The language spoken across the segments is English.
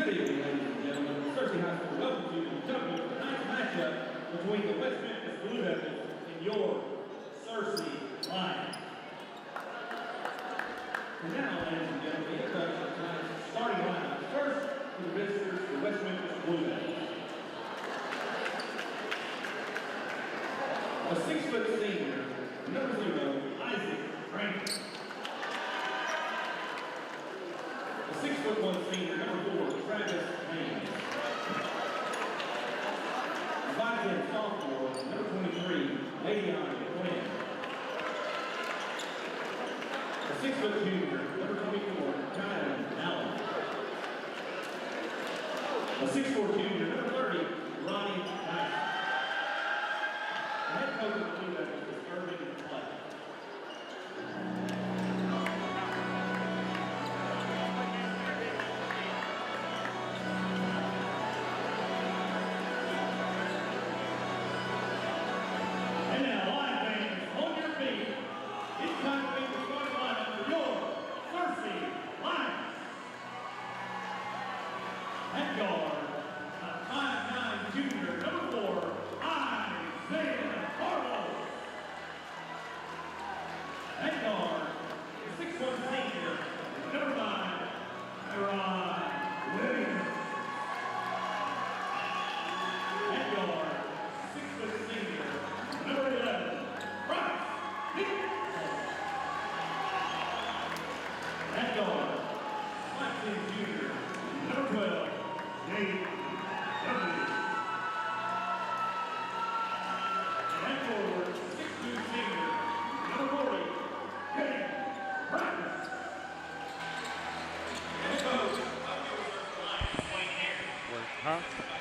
Good evening, ladies and gentlemen. Searcy High School welcome you to tonight's matchup between the West Memphis Blue Devils and your Searcy Lions. And now, ladies and gentlemen, the introduction of tonight's starting lineup. First, for the visitors, the West Memphis Blue Devils. A 6-foot senior, number 0, Isaac Franklin. A 6'1" senior, number 4, Travis Haynes. A 5'10" sophomore, number 23, Le'Veon Quinn. A 6' junior, number 24, Kyle Allen. A 6'4" junior, number 30, Ronnie Knight. The head coach of the Blue Devils is Irving Clay.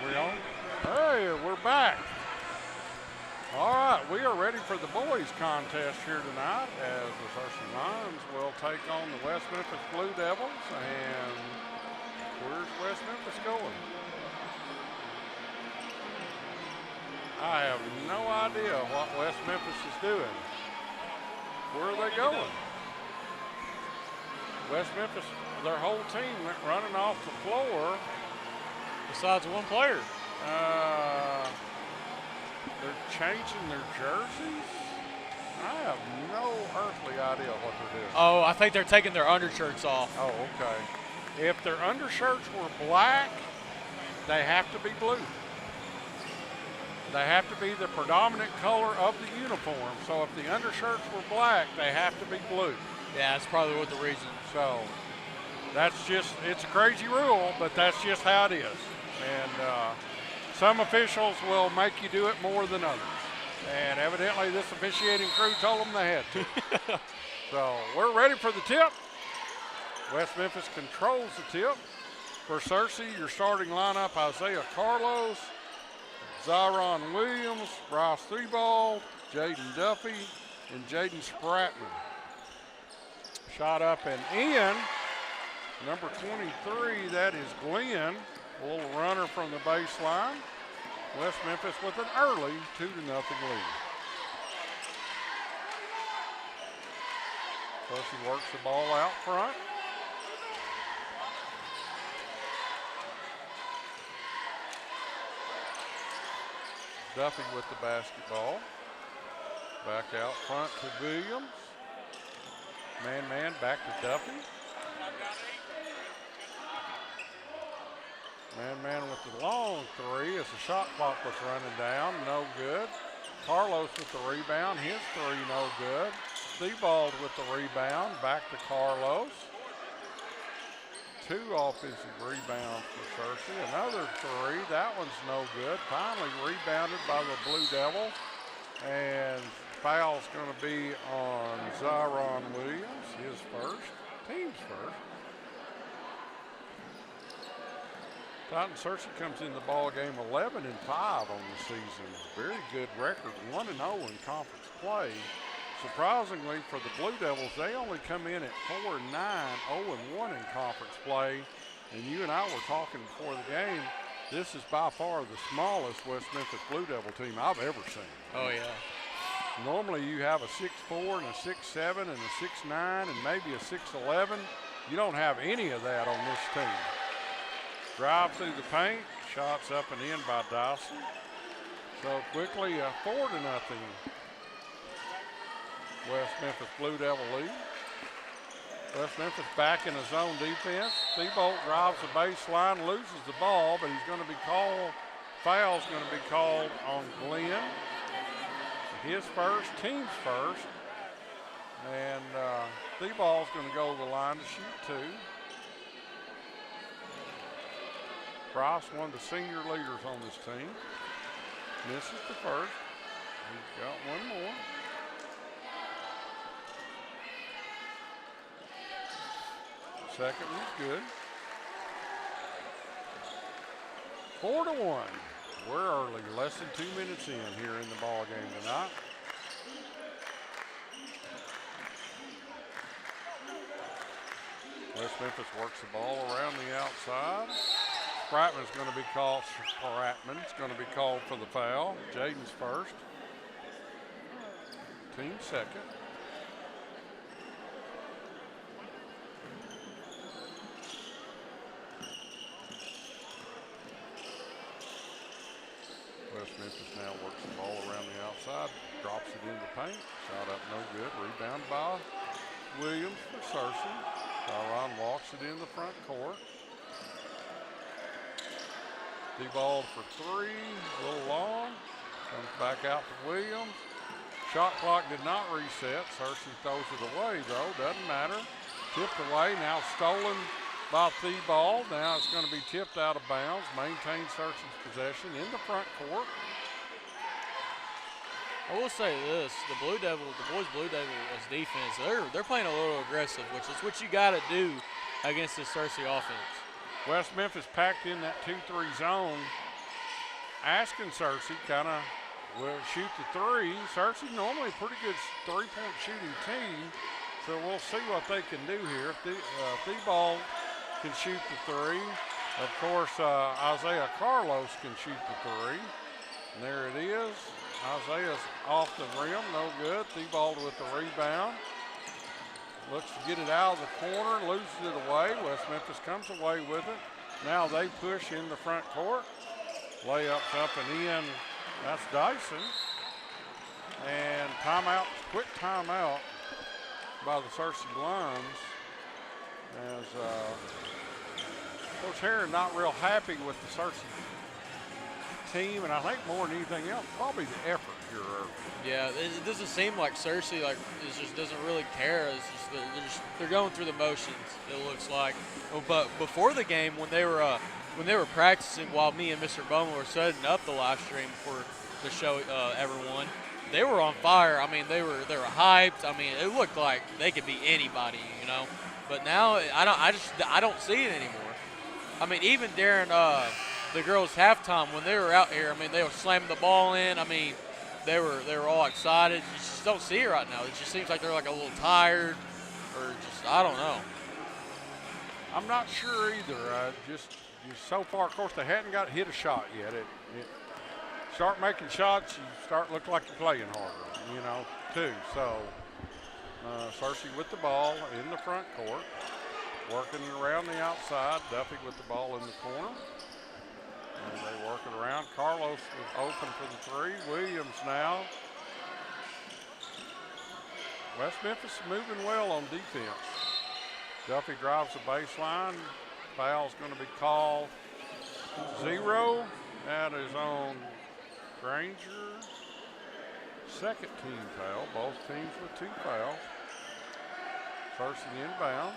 We on? Hey, we're back. All right, we are ready for the boys contest here tonight as the Searcy Lions will take on the West Memphis Blue Devils. And where's West Memphis going? I have no idea what West Memphis is doing. Where are they going? West Memphis, their whole team went running off the floor. Besides one player. They're changing their jerseys. I have no earthly idea what they're doing. Oh, I think they're taking their undershirts off. Oh, okay. If their undershirts were black, they have to be blue. They have to be the predominant color of the uniform. So if the undershirts were black, they have to be blue. Yeah, that's probably what the reason. So that's just, it's a crazy rule, but that's just how it is. And some officials will make you do it more than others. And evidently this officiating crew told them they had to. So we're ready for the tip. West Memphis controls the tip. For Searcy, your starting lineup, Isaiah Carlos, Zyron Williams, Bryce Threeball, Jaden Duffy, and Jaden Spratman. Shot up and in. Number 23, that is Glenn. A little runner from the baseline. West Memphis with an early 2-0 lead. Searcy works the ball out front. Duffy with the basketball. Back out front to Williams. Man back to Duffy. Man with the long three as the shot clock was running down, no good. Carlos with the rebound, his three no good. Sebald with the rebound, back to Carlos. 2 offensive rebounds for Searcy. Another three, that one's no good. Finally rebounded by the Blue Devils. And foul's gonna be on Zyron Williams, his first, team's first. Titan Searcy comes in the ball game 11-5 on the season. Very good record, 1-0 in conference play. Surprisingly for the Blue Devils, they only come in at 4-9, 0-1 in conference play. And you and I were talking before the game. This is by far the smallest West Memphis Blue Devil team I've ever seen. Oh yeah. Normally you have a 6'4" and a 6'7" and a 6'9" and maybe a 6'11". You don't have any of that on this team. Drive through the paint. Shots up and in by Dawson. So quickly, 4-0. West Memphis Blue Devil lead. West Memphis back in a zone defense. Thibault drives the baseline, loses the ball, but he's going to be called. Foul's going to be called on Glenn. His first, team's first. And Thibault's going to go to the line to shoot 2. Price, one of the senior leaders on this team. Misses the first. He's got one more. Second one's good. 4-1. We're early, less than 2 minutes in here in the ball game tonight. West Memphis works the ball around the outside. Spratman's going to be called. Spratman's going to be called for the foul. Jaden's first. Team second. West Memphis now works the ball around the outside, drops it in the paint. Shot up no good. Rebound by Williams for Searcy. Tyron walks it in the front court. D-ball for 3, a little long. Comes back out to Williams. Shot clock did not reset. Searcy throws it away though, doesn't matter. Tipped away, now stolen by Thibault. Now it's going to be tipped out of bounds. Maintains Searcy's possession in the front court. I will say this: the boys Blue Devils defense, they're playing a little aggressive, which is what you got to do against this Searcy offense. West Memphis packed in that 2-3 zone, asking Searcy kind of will shoot the 3. Searcy normally a pretty good three-point shooting team, so we'll see what they can do here. Thibault can shoot the 3. Of course, Isaiah Carlos can shoot the 3. And there it is. Isaiah's off the rim, no good. Thibault with the rebound. Looks to get it out of the corner, loses it away. West Memphis comes away with it. Now they push in the front court. Layups up and in. That's Dyson. And timeout, quick timeout by the Searcy Lions. As Coach Herron not real happy with the Searcy team, and I think more than anything else, probably the effort here early. Yeah, it doesn't seem like Searcy just doesn't really care. It's just they're going through the motions. It looks like. But before the game, when they were practicing, while me and Mr. Bowman were setting up the live stream for the show, everyone, they were on fire. I mean, they were hyped. I mean, it looked like they could be anybody, you know. But now I don't see it anymore. I mean, even during the girls' halftime when they were out here, I mean, they were slamming the ball in. I mean, they were all excited. You just don't see it right now. It just seems like they're like a little tired, or just I don't know. I'm not sure either. Just so far, of course, they hadn't got hit a shot yet. Start making shots, you start looking like you're playing harder, you know, too. So Searcy with the ball in the front court, working around the outside. Duffy with the ball in the corner. And they work it around. Carlos is open for the 3. Williams now. West Memphis moving well on defense. Duffy drives the baseline. Foul's going to be called 0. That is on Granger. Second team foul. Both teams with 2 fouls. First and inbound.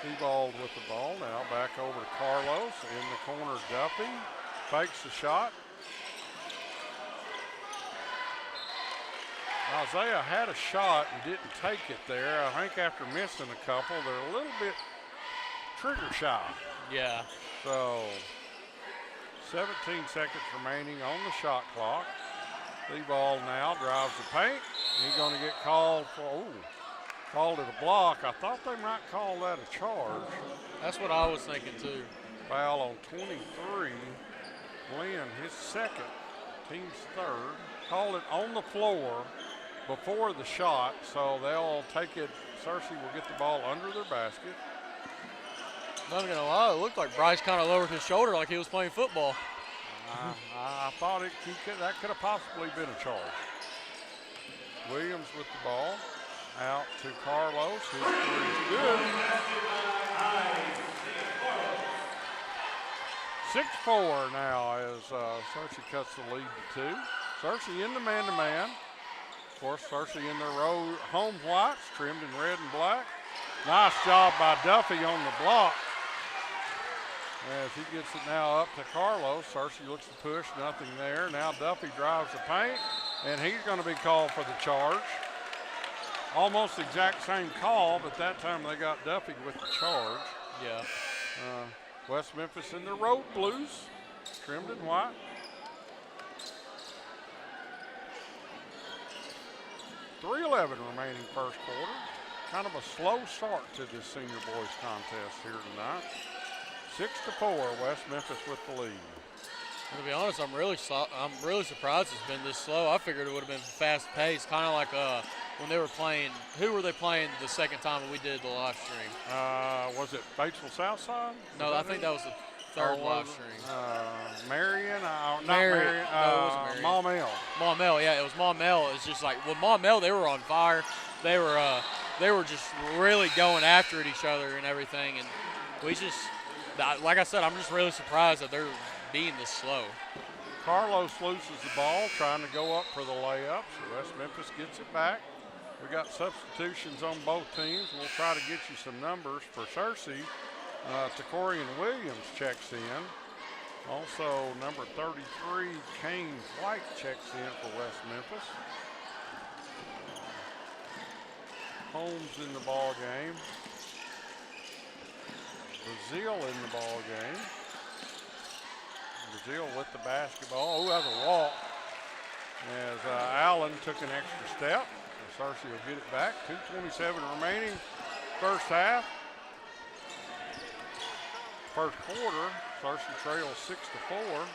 Thibault with the ball now, back over to Carlos. In the corner, Duffy fakes the shot. Isaiah had a shot and didn't take it there. I think after missing a couple, they're a little bit trigger shy. Yeah. So 17 seconds remaining on the shot clock. Thibault now drives the paint. He's going to get called for, called it a block. I thought they might call that a charge. That's what I was thinking too. Foul on 23. Glenn, his second, team's third. Called it on the floor. before the shot, so they'll take it. Searcy will get the ball under their basket. Not gonna lie, it looked like Bryce kind of lowered his shoulder like he was playing football. I thought that could have possibly been a charge. Williams with the ball. Out to Carlos. His three is good. 6-4 now as Searcy cuts the lead to 2. Searcy in the man-to-man. Of course, Searcy in their home whites, trimmed in red and black. Nice job by Duffy on the block. As he gets it now up to Carlos. Searcy looks to push, nothing there. Now Duffy drives the paint, and he's going to be called for the charge. Almost the exact same call, but that time they got Duffy with the charge. Yeah. West Memphis in the road blues, trimmed in white. .3:11 remaining first quarter. Kind of a slow start to this senior boys contest here tonight. 6-4, West Memphis with the lead. To be honest, I'm really surprised it's been this slow. I figured it would have been fast paced, kind of like when they were playing. Who were they playing the second time we did the live stream? Was it Batesville Southside? No, I think that was the third live stream. Marion? Not Marion. Marion. No, it wasn't Marion. Maumelle. Maumelle, yeah, it was Maumelle. It's just like with Maumelle, they were on fire. They were just really going after it each other and everything. And we just, like I said, I'm just really surprised that they're being this slow. Carlos loses the ball, trying to go up for the layup. So West Memphis gets it back. We got substitutions on both teams. We'll try to get you some numbers for Searcy. Takorian Williams checks in. Also, number 33, Kane White checks in for West Memphis. Holmes in the ball game. Brazil in the ball game. Brazil with the basketball. Oh, that's a walk. As Allen took an extra step. Searcy will get it back. 2:27 remaining first half. First quarter, Searcy trails 6-4.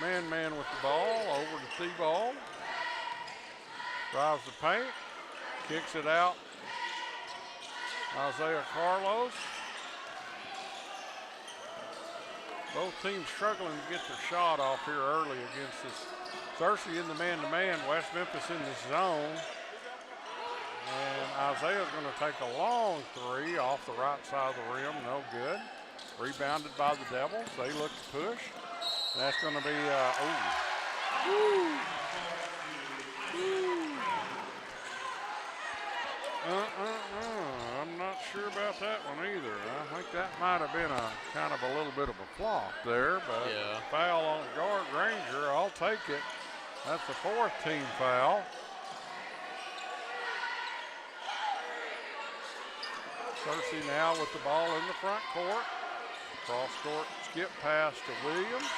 Man with the ball, over to Thibault. Drives the paint, kicks it out. Isaiah Carlos. Both teams struggling to get their shot off here early against this. Searcy in the man-to-man, West Memphis in the zone. And Isaiah's going to take a long three off the right side of the rim, no good. Rebounded by the Devils. They look to push. That's going to be, I'm not sure about that one either. I think that might have been a kind of a little bit of a flop there, but yeah. Foul on guard Granger, I'll take it. That's the fourth team foul. Searcy now with the ball in the front court. Cross court skip pass to Williams.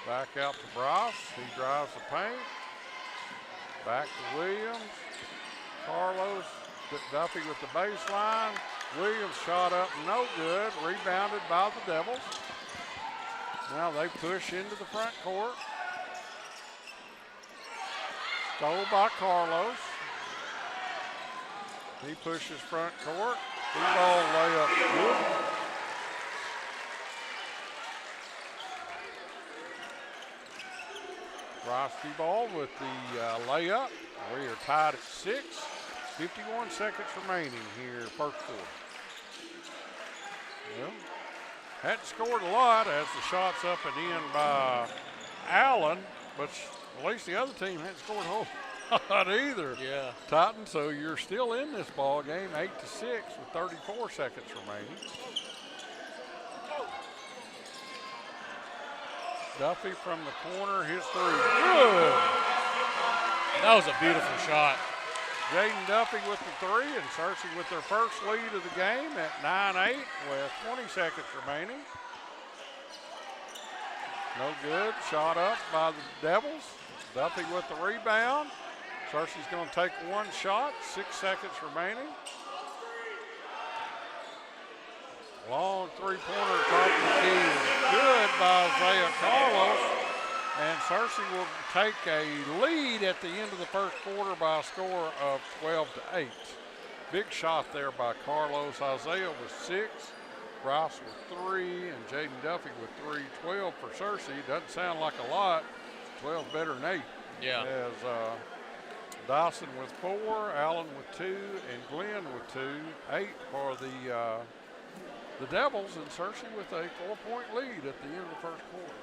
Back out to Bryce. He drives the paint. Back to Williams. Carlos, Duffy with the baseline. Williams shot up, no good. Rebounded by the Devils. Now they push into the front court. Stole by Carlos. He pushes front court. Ball layup good. Bryce ball with the layup. We are tied at 6. 51 seconds remaining here, first quarter. Well, hadn't scored a lot as the shot's up and in by Allen, but at least the other team hadn't scored a whole lot either. Yeah. Titan, so you're still in this ball game, 8-6 with 34 seconds remaining. Duffy from the corner, his three. Good. That was a beautiful shot. Jaden Duffy with the three, and Searcy with their first lead of the game at 9-8 with 20 seconds remaining. No good. Shot up by the Devils. Duffy with the rebound. Searcy's going to take one shot. 6 seconds remaining. Long three-pointer top of the key is good by Isaiah Carlos. And Searcy will take a lead at the end of the first quarter by a score of 12-8. Big shot there by Carlos. Isaiah with 6, Ross with 3, and Jaden Duffy with 3. 12 for Searcy. Doesn't sound like a lot. 12 better than 8. Yeah. As Dawson with 4, Allen with 2, and Glenn with 2. 8 for the Devils, and Searcy with a 4-point lead at the end of the first quarter.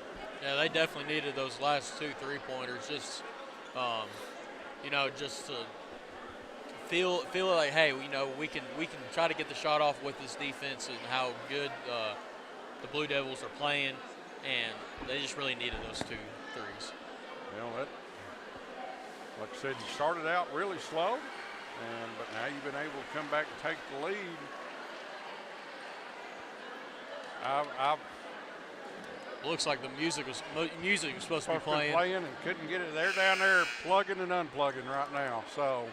Yeah, they definitely needed those last 2 3-pointers. Just, just to feel like, hey, we can try to get the shot off with this defense and how good the Blue Devils are playing, and they just really needed those 2 threes. Like I said, you started out really slow, but now you've been able to come back and take the lead. Looks like the music was supposed to be playing. And couldn't get it. They're down there plugging and unplugging right now. So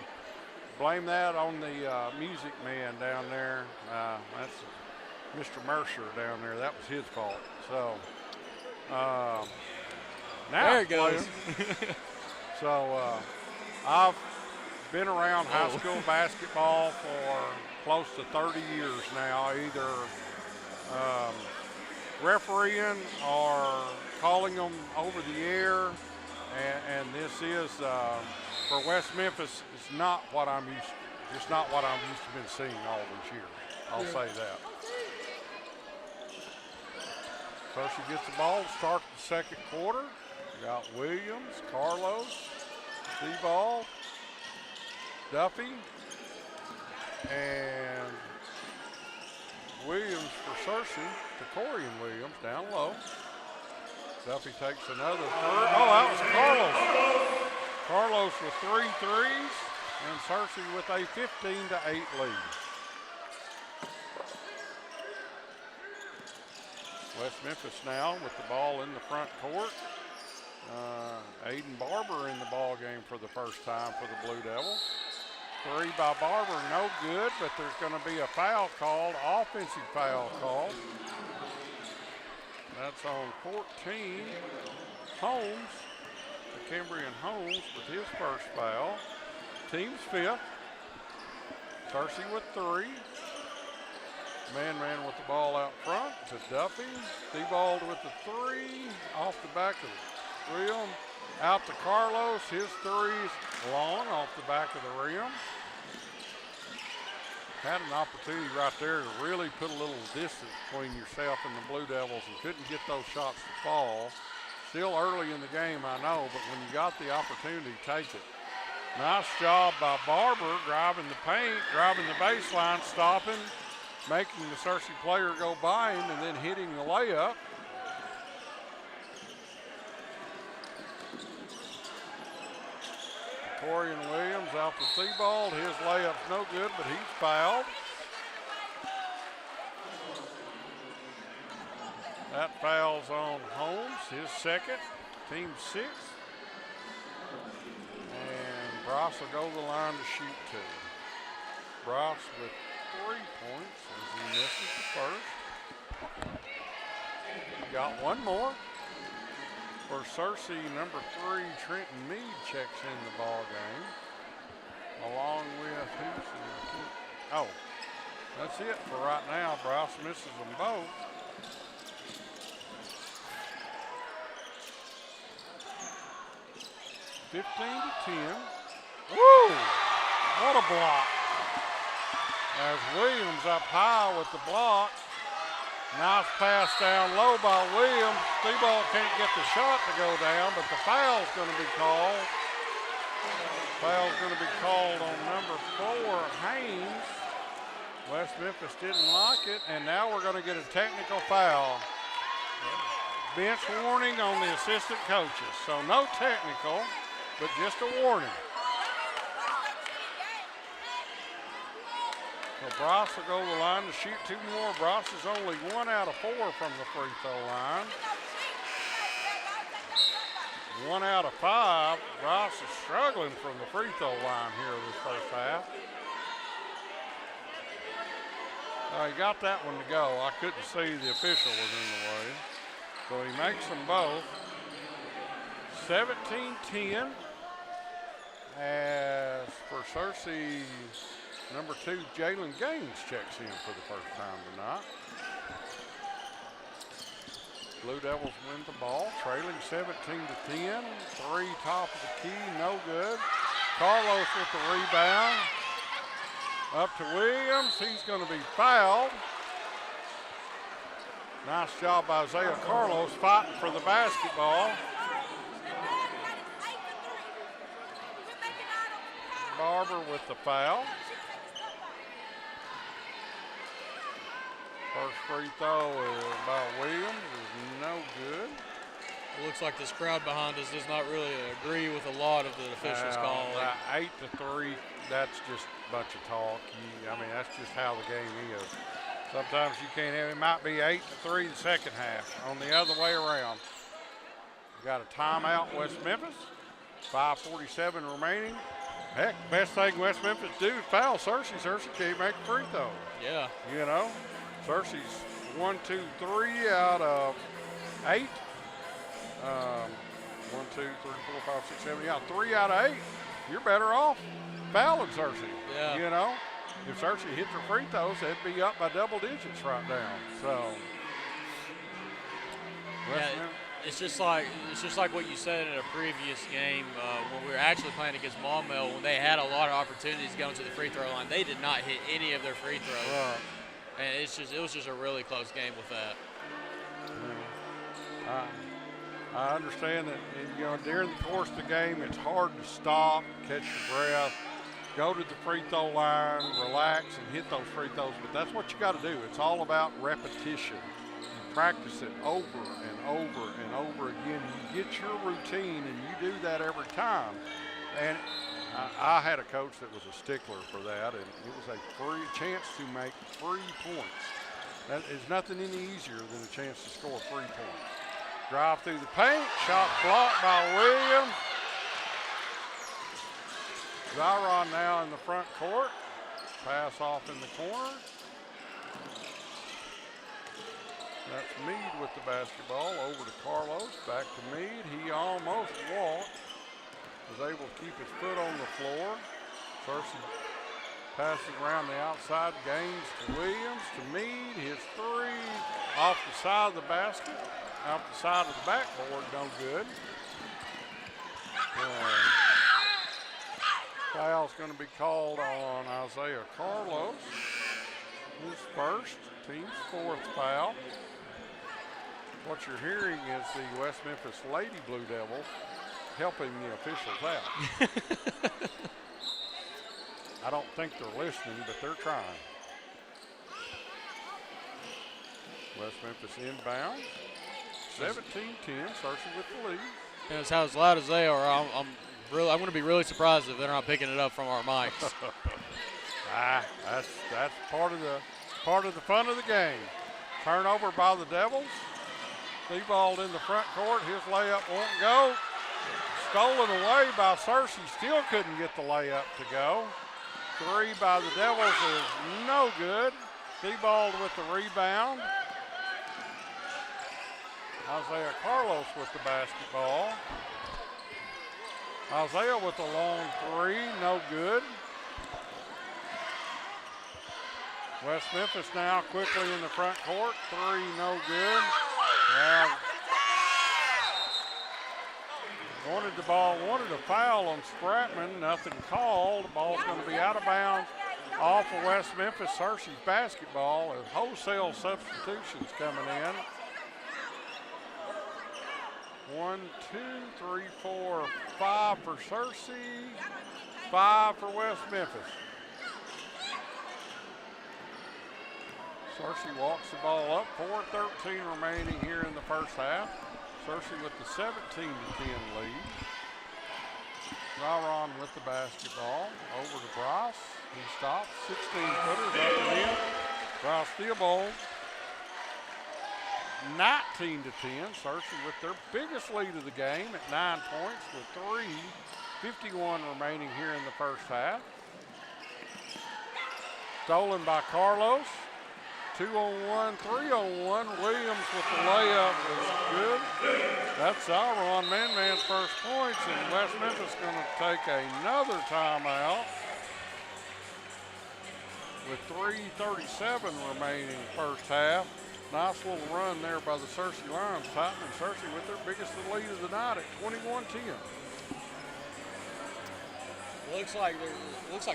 blame that on the music man down there. That's Mr. Mercer down there. That was his fault. So now there it goes. So I've been around high school basketball for close to 30 years now, either refereeing or calling them over the air, and this is for West Memphis. It's not what I'm used to. Just not what I'm used to been seeing all these years. I'll say that. So she gets the ball to start the second quarter. We got Williams, Carlos, Sebald, Duffy, and Williams for Searcy to Corian Williams down low. Duffy takes another third. Oh, that was Carlos. Carlos with 3 threes, and Searcy with a 15-8 lead. West Memphis now with the ball in the front court. Aiden Barber in the ball game for the first time for the Blue Devils. 3 by Barber, no good, but there's going to be a foul called, offensive foul called. That's on 14, Holmes, Cambrian Holmes with his first foul. Team's 5th. Searcy with 3. Man with the ball out front to Duffy. Sebald with the 3 off the back of the rim. Out to Carlos. His 3's long off the back of the rim. Had an opportunity right there to really put a little distance between yourself and the Blue Devils and couldn't get those shots to fall. Still early in the game, I know, but when you got the opportunity, take it. Nice job by Barber driving the paint, driving the baseline, stopping, making the Searcy player go by him, and then hitting the layup. Corian Williams out to Sebald. His layup's no good, but he's fouled. That foul's on Holmes, his second, team 6. And Bross will go to the line to shoot 2. Bross with 3 points as he misses the first. Got one more. For Searcy, number 3, Trenton Meade checks in the ball game. Along with oh, that's it for right now. Bross misses them both. (15-10). Woo! What a block. As Williams up high with the block. Nice pass down low by Williams. Sebald can't get the shot to go down, but the foul's going to be called. Foul's going to be called on number 4, Haynes. West Memphis didn't like it, and now we're going to get a technical foul. Bench warning on the assistant coaches. So no technical, but just a warning. So Bross will go to the line to shoot 2 more. Bross is only 1 out of 4 from the free throw line. 1 out of 5. Bross is struggling from the free throw line here this first half. He got that one to go. I couldn't see the official was in the way. So he makes them both. 17-10. As for Searcy, number 2, Jalen Gaines checks in for the first time tonight. Blue Devils win the ball, trailing 17-10. 3 top of the key, no good. Carlos with the rebound. Up to Williams, he's going to be fouled. Nice job by Isaiah Carlos fighting for the basketball. Barber with the foul. First free throw by Williams is no good. It looks like this crowd behind us does not really agree with a lot of the officials calling. 8-3, that's just a bunch of talk. I mean, that's just how the game is. Sometimes you can't have it. Might be 8-3 the second half. On the other way around. We got a timeout, West Memphis. 5:47 remaining. Heck, best thing West Memphis do is foul Searcy. Searcy can't make a free throw. Yeah. You know, Searcy's 1, 2, 3 out of 8. 1, 2, 3, 4, 5, 6, 7. Yeah, 3 out of 8. You're better off fouling Searcy. Yeah. You know, if Searcy hit their free throws, they'd be up by double digits right now. So, yeah, it's just like what you said in a previous game when we were actually playing against Maumelle, when they had a lot of opportunities going to the free throw line. They did not hit any of their free throws. Right. And it was just a really close game with that. Yeah. I understand that, you know, during the course of the game, it's hard to stop, catch your breath, go to the free throw line, relax, and hit those free throws. But that's what you got to do. It's all about repetition. You practice it over and over and over again. You get your routine, and you do that every time. And I had a coach that was a stickler for that, and it was a free chance to make 3 points. That is nothing any easier than a chance to score 3 points. Drive through the paint, shot blocked by Williams. Zyron now in the front court. Pass off in the corner. That's Meade with the basketball. Over to Carlos, back to Meade. He almost walked. Was able to keep his foot on the floor. Searcy passes around the outside, Gaines to Williams, to Meade. His 3 off the side of the basket. Out the side of the backboard, no good. Foul's going to be called on Isaiah Carlos. His first, team's 4th foul. What you're hearing is the West Memphis Lady Blue Devils helping the officials out. I don't think they're listening, but they're trying. West Memphis inbound. 17-10, Searcy with the lead. And it's as loud as they are. I'm going to be really surprised if they're not picking it up from our mics. That's part of the fun of the game. Turnover by the Devils. Thibault in the front court. His layup won't go. Stolen away by Searcy. Still couldn't get the layup to go. 3 by the Devils is no good. Thibault with the rebound. Isaiah Carlos with the basketball. Isaiah with a long 3, no good. West Memphis now quickly in the front court. 3, no good. Well, wanted a foul on Spratman, nothing called. The ball's going to be out of bounds off of West Memphis. Searcy's basketball as wholesale substitutions coming in. 1, 2, 3, 4, 5 for Searcy, 5 for West Memphis. Searcy walks the ball up, 4:13 remaining here in the first half. Searcy with the 17-10 lead. Zyron with the basketball, over to Bryce. He stops, 16-footers up and in. Bryce Theobald. 19-10, Searcy with their biggest lead of the game at 9 points with 3:51 remaining here in the first half. Stolen by Carlos. 2-on-1, 3-on-1. Williams with the layup is good. That's Alron Man-Man's first points, and West Memphis going to take another timeout with 3:37 remaining first half. Nice little run there by the Searcy Lions, tightening Searcy with their biggest lead of the night at 21-10. Looks like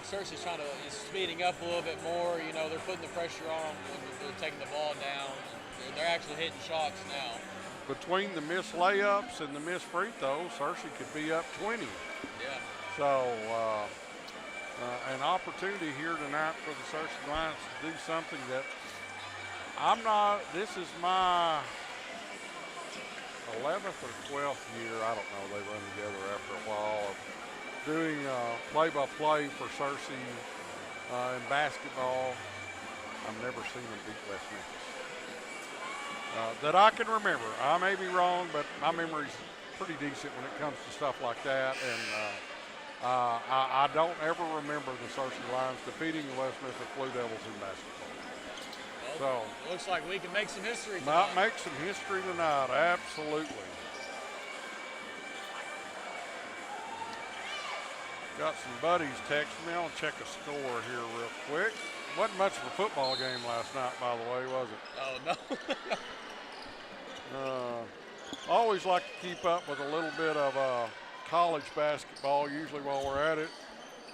Searcy's is speeding up a little bit more. You know, they're putting the pressure on them when they're taking the ball down. They're actually hitting shots now. Between the missed layups and the missed free throws, Searcy could be up 20. Yeah. So an opportunity here tonight for the Searcy Lions to do something that this is my 11th or 12th year, I don't know, they run together after a while, of doing play-by-play for Searcy in basketball. I've never seen them beat West Memphis. That I can remember. I may be wrong, but my memory's pretty decent when it comes to stuff like that. And I don't ever remember the Searcy Lions defeating the West Memphis Blue Devils in basketball. Well, so looks like we can make some history Might tonight. make some history tonight, absolutely. Got some buddies texting me. I'll check a score here real quick. Wasn't much of a football game last night, by the way, was it? Oh, no. Always like to keep up with a little bit of college basketball, usually while we're at it.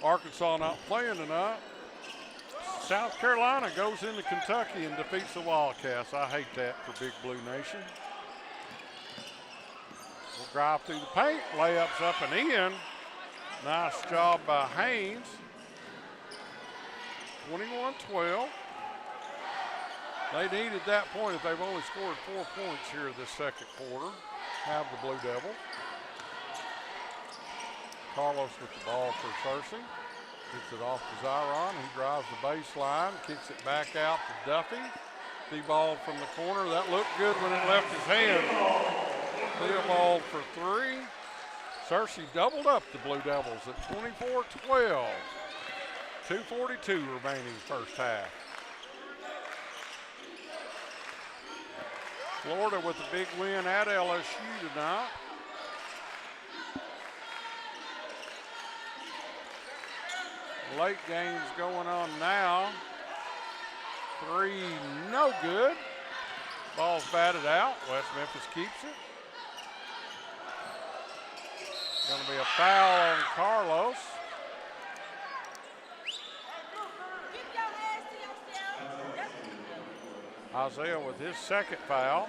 Arkansas not playing tonight. South Carolina goes into Kentucky and defeats the Wildcats. I hate that for Big Blue Nation. We'll drive through the paint, layups up and in. Nice job by Haynes. 21-12. They needed that point if they've only scored 4 points here this second quarter. Have the Blue Devil. Carlos with the ball for Searcy. Gets it off to Zyron. He drives the baseline, kicks it back out to Duffy. D-balled from the corner. That looked good when it left his hand. Theobald for three. Searcy doubled up the Blue Devils at 24-12. 2:42 remaining first half. Florida with a big win at LSU tonight. Late games going on now. Three, no good. Ball's batted out. West Memphis keeps it. Going to be a foul on Carlos. Isaiah with his second foul.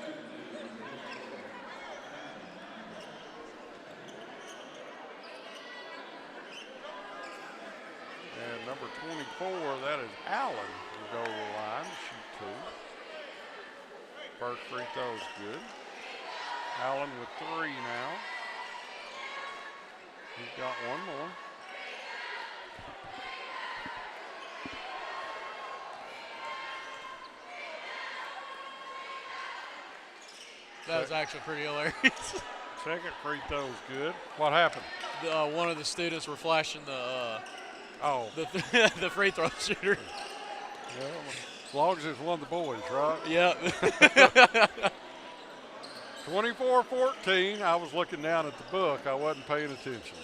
And number 24, that is Allen, will go to the line, shoot two. First free throw is good. Allen with three now. He's got one more. That was actually pretty hilarious. Second free throw is good. What happened? One of the students were flashing the free throw shooter. Yeah, as long as it's one of the boys, right? Yep. 24-14. I was looking down at the book. I wasn't paying attention.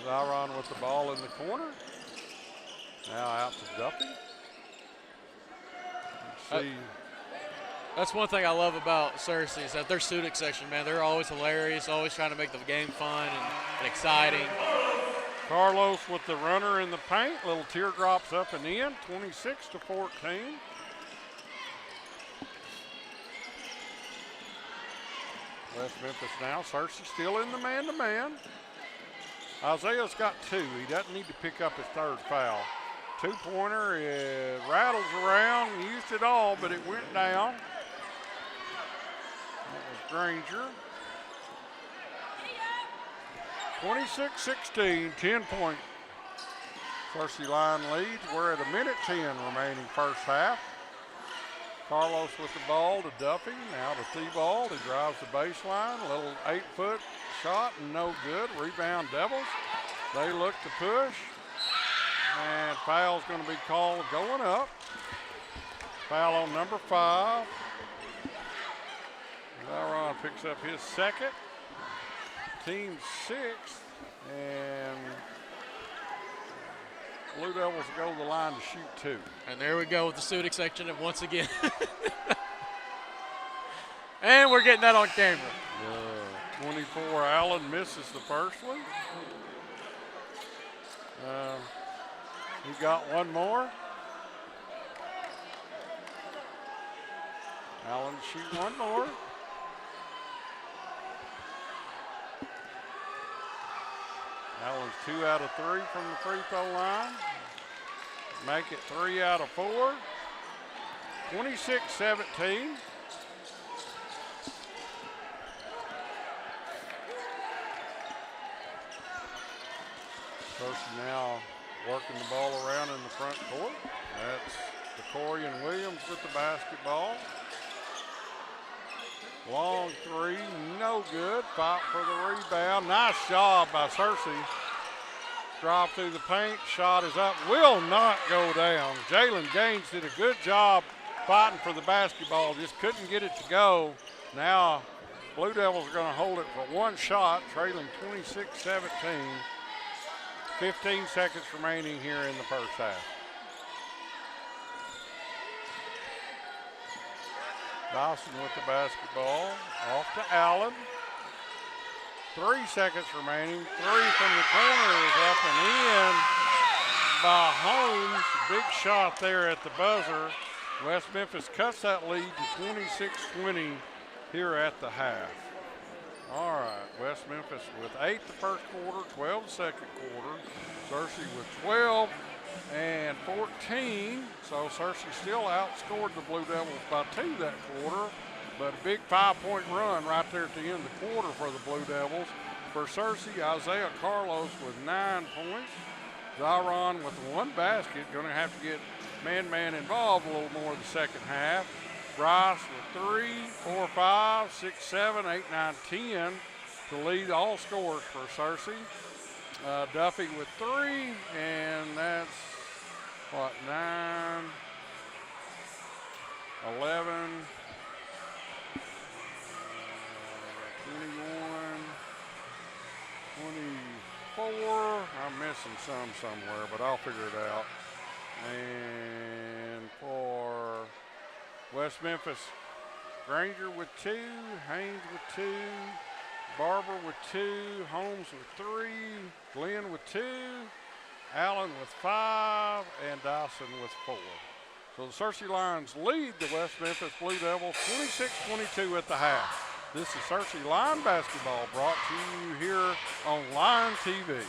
Zyron with the ball in the corner. Now out to Duffy. Let's see. That's one thing I love about Searcy is that their student section, man, they're always hilarious, always trying to make the game fun and exciting. Carlos with the runner in the paint. Little teardrops up and in. 26-14. West Memphis now. Searcy still in the man-to-man. Isaiah's got two. He doesn't need to pick up his third foul. Two-pointer, it rattles around, used it all, but it went down. That was Granger. 26-16, 10-point Searcy line leads. We're at 1:10 remaining first half. Carlos with the ball to Duffy, now to Theobald. He drives the baseline, a little 8-foot shot, no good. Rebound Devils. They look to push. And foul's going to be called going up. Foul on number 5. Zyron picks up his second. Team 6th. And Blue Devils go to the line to shoot 2. And there we go with the student section once again. And we're getting that on camera. 24, Allen misses the first one. He got one more. Allen shoot one more. Allen's 2 out of 3 from the free throw line. Make it 3 out of 4. 26-17. Percy now working the ball around in the front court. That's DeCorian Williams with the basketball. Long 3, no good. Fight for the rebound. Nice job by Searcy. Drive through the paint. Shot is up. Will not go down. Jalen Gaines did a good job fighting for the basketball. Just couldn't get it to go. Now Blue Devils are going to hold it for one shot, trailing 26-17. 15 seconds remaining here in the first half. Dawson with the basketball, off to Allen. 3 seconds remaining. 3 from the corner is up and in by Holmes. Big shot there at the buzzer. West Memphis cuts that lead to 26-20 here at the half. All right, West Memphis with 8 the first quarter, 12 the second quarter. Searcy with 12 and 14. So Searcy still outscored the Blue Devils by 2 that quarter, but a big 5-point run right there at the end of the quarter for the Blue Devils. For Searcy, Isaiah Carlos with 9 points. Zyron with 1 basket, going to have to get man-man involved a little more in the second half. Bryce with 3, 4, 5, 6, 7, 8, 9, 10 to lead all scores for Searcy. Duffy with 3, and that's what, 9, 11, 21, 24. I'm missing some somewhere, but I'll figure it out. And for West Memphis, Granger with 2, Haynes with 2, Barber with 2, Holmes with 3, Glenn with 2, Allen with 5, and Dyson with 4. So the Searcy Lions lead the West Memphis Blue Devils 26-22 at the half. This is Searcy Line Basketball brought to you here on Line TV.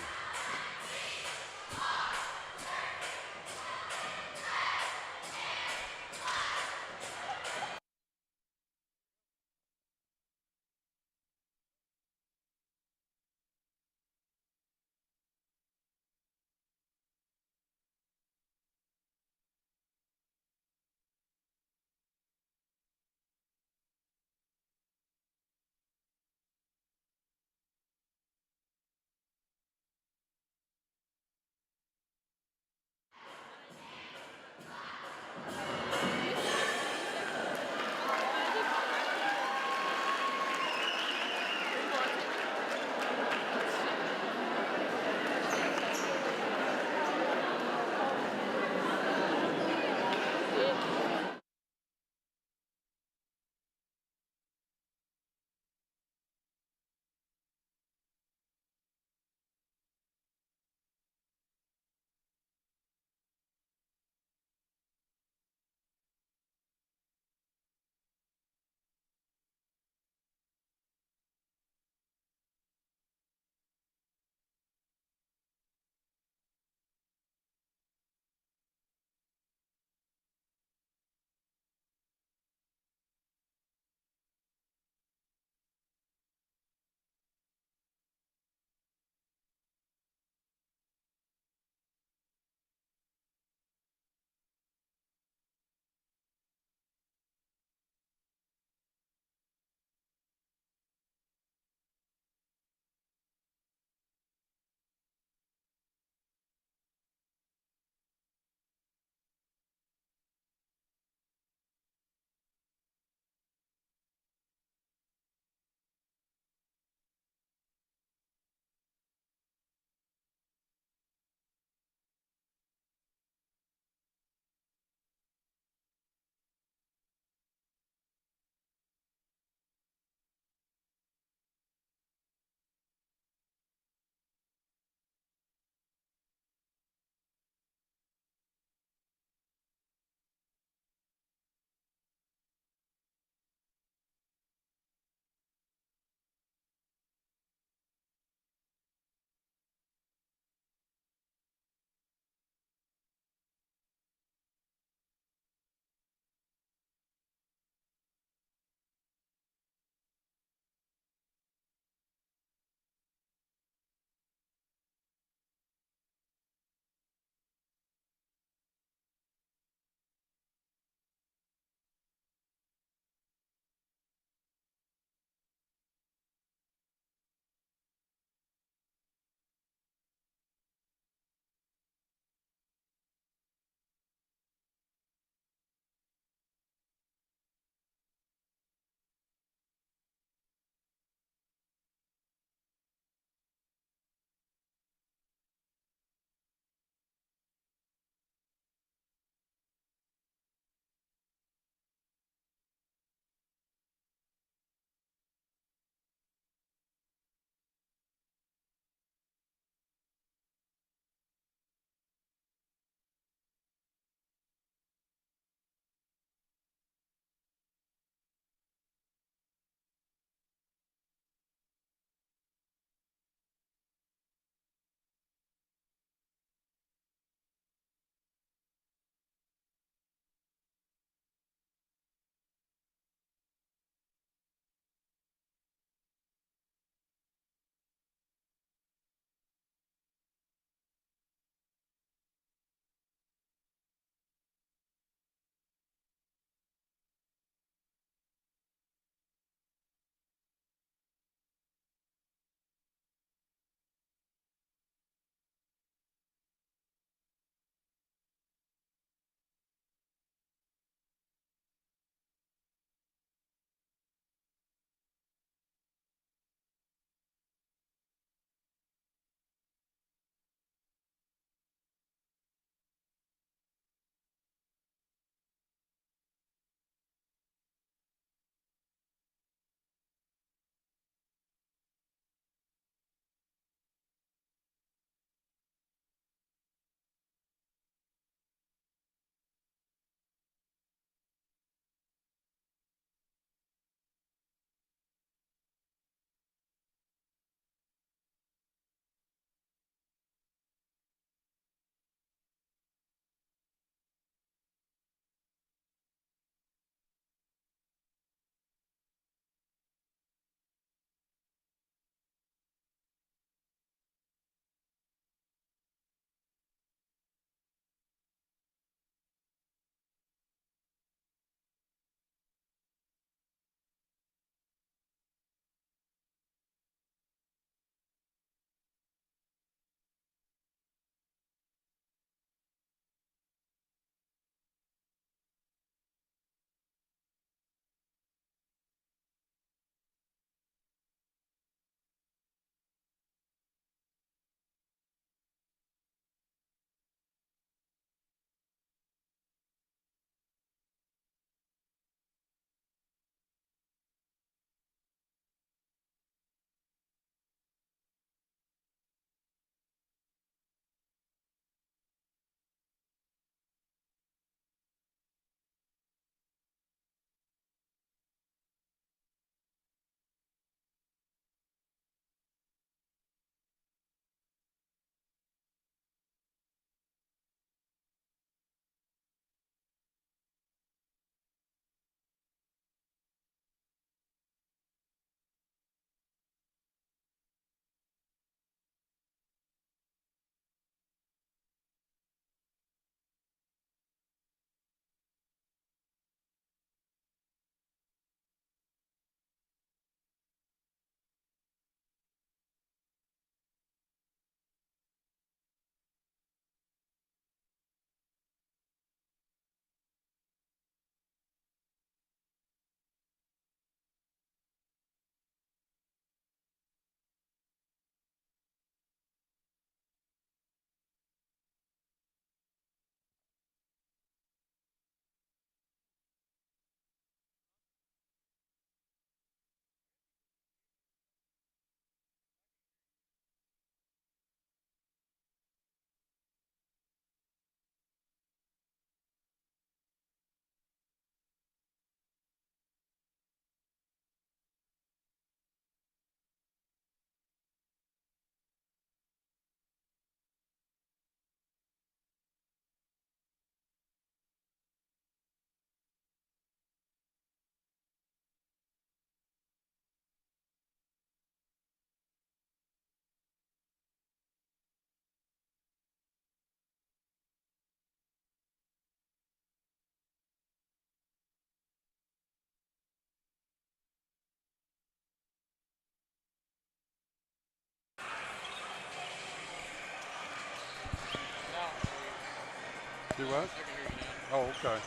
Do what? I can hear you now. Oh, okay.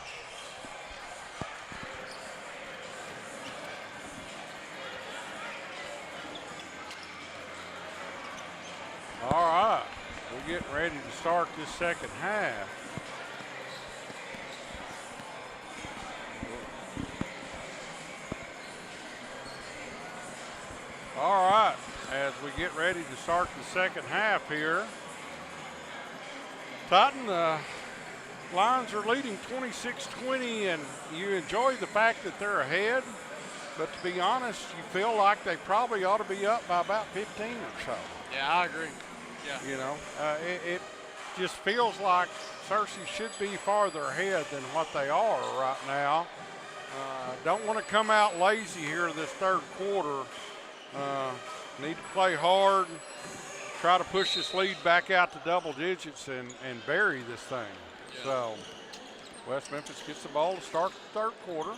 All right, we're getting ready to start this second half. All right, as we get ready to start the second half here, Titan, Lions are leading 26-20, and you enjoy the fact that they're ahead, but to be honest, you feel like they probably ought to be up by about 15 or so. Yeah, I agree. Yeah. You know, it just feels like Searcy should be farther ahead than what they are right now. Don't want to come out lazy here this third quarter. Need to play hard, try to push this lead back out to double digits and bury this thing. Yeah. So West Memphis gets the ball to start the third quarter.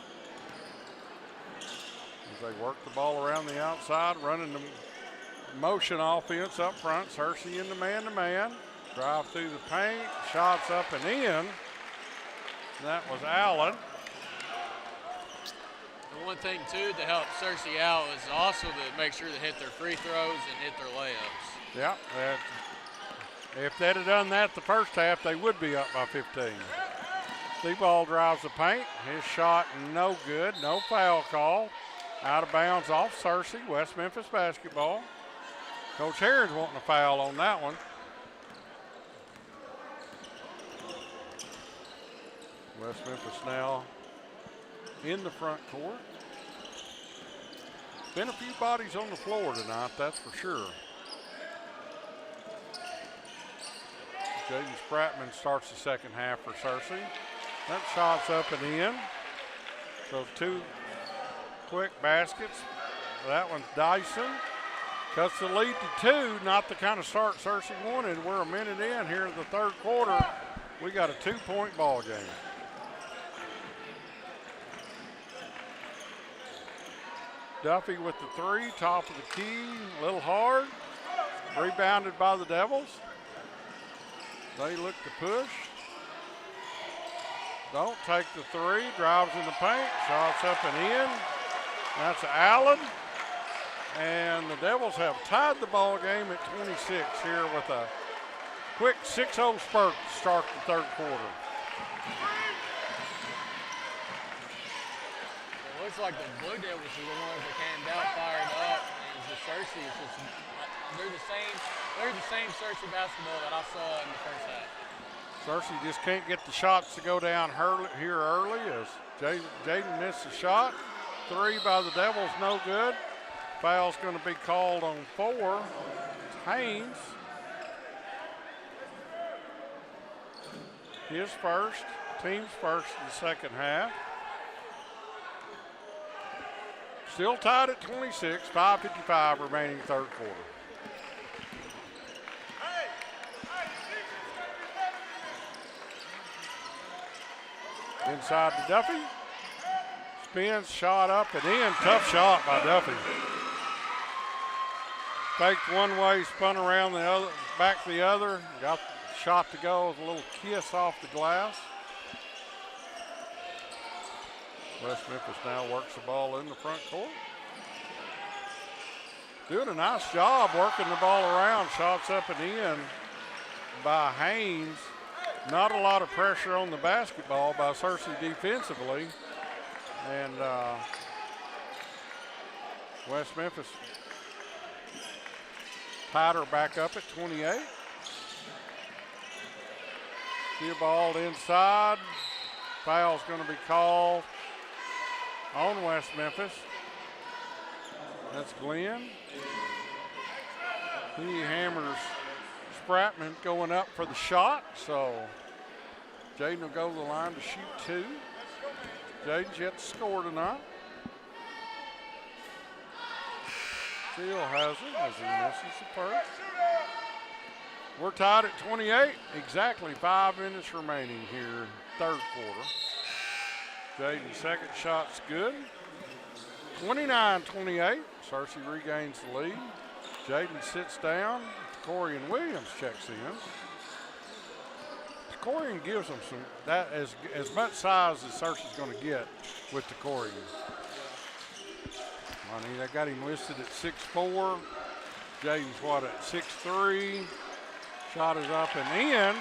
As they work the ball around the outside, running the motion offense up front. Searcy in the man-to-man. Drive through the paint, shots up and in. That was Allen. And one thing, too, to help Searcy out is also to make sure they hit their free throws and hit their layups. Yeah, if they'd have done that the first half, they would be up by 15. Steve Ball drives the paint. His shot no good, no foul call. Out of bounds off Searcy, West Memphis basketball. Coach Herron's wanting a foul on that one. West Memphis now in the front court. Been a few bodies on the floor tonight, that's for sure. Jaden Spratman starts the second half for Searcy. That shot's up and in. So two quick baskets. That one's Dyson. Cuts the lead to 2, not the kind of start Searcy wanted. We're a minute in here in the third quarter. We got a 2-point ball game. Duffy with the 3, top of the key, a little hard. Rebounded by the Devils. They look to push. Don't take the 3, drives in the paint, shots up and in. That's Allen. And the Devils have tied the ball game at 26 here with a quick 6-0 spurt to start the third quarter. It looks like the Blue Devils are the ones that came out fired up, and the Searcy is just they're the same Searcy basketball that I saw in the first half. Searcy just can't get the shots to go down here early as Jaden missed the shot. 3 by the Devils, no good. Foul's going to be called on 4. It's Haynes. His first, team's first in the second half. Still tied at 26, 5:55 remaining third quarter. Inside to Duffy. Spins, shot up and in. Tough shot by Duffy. Faked one way, spun around the other, back the other. Got the shot to go with a little kiss off the glass. West Memphis now works the ball in the front court. Doing a nice job working the ball around. Shots up and in by Haynes. Not a lot of pressure on the basketball by Searcy defensively. And West Memphis tied her back up at 28. Theobald inside. Foul's going to be called on West Memphis. That's Glenn. He hammers Spratman going up for the shot. So Jaden will go to the line to shoot 2. Jaden's yet to score tonight. Steele has it as he misses the first. We're tied at 28. Exactly 5 minutes remaining here, third quarter. Jaden's second shot's good. 29-28. Searcy regains the lead. Jaden sits down. Corian Williams checks in. Corian gives them as much size as Searcy's going to get with the Corian. I mean, they got him listed at 6'4". Jaden's what, at 6'3". Shot is up and in. Yeah,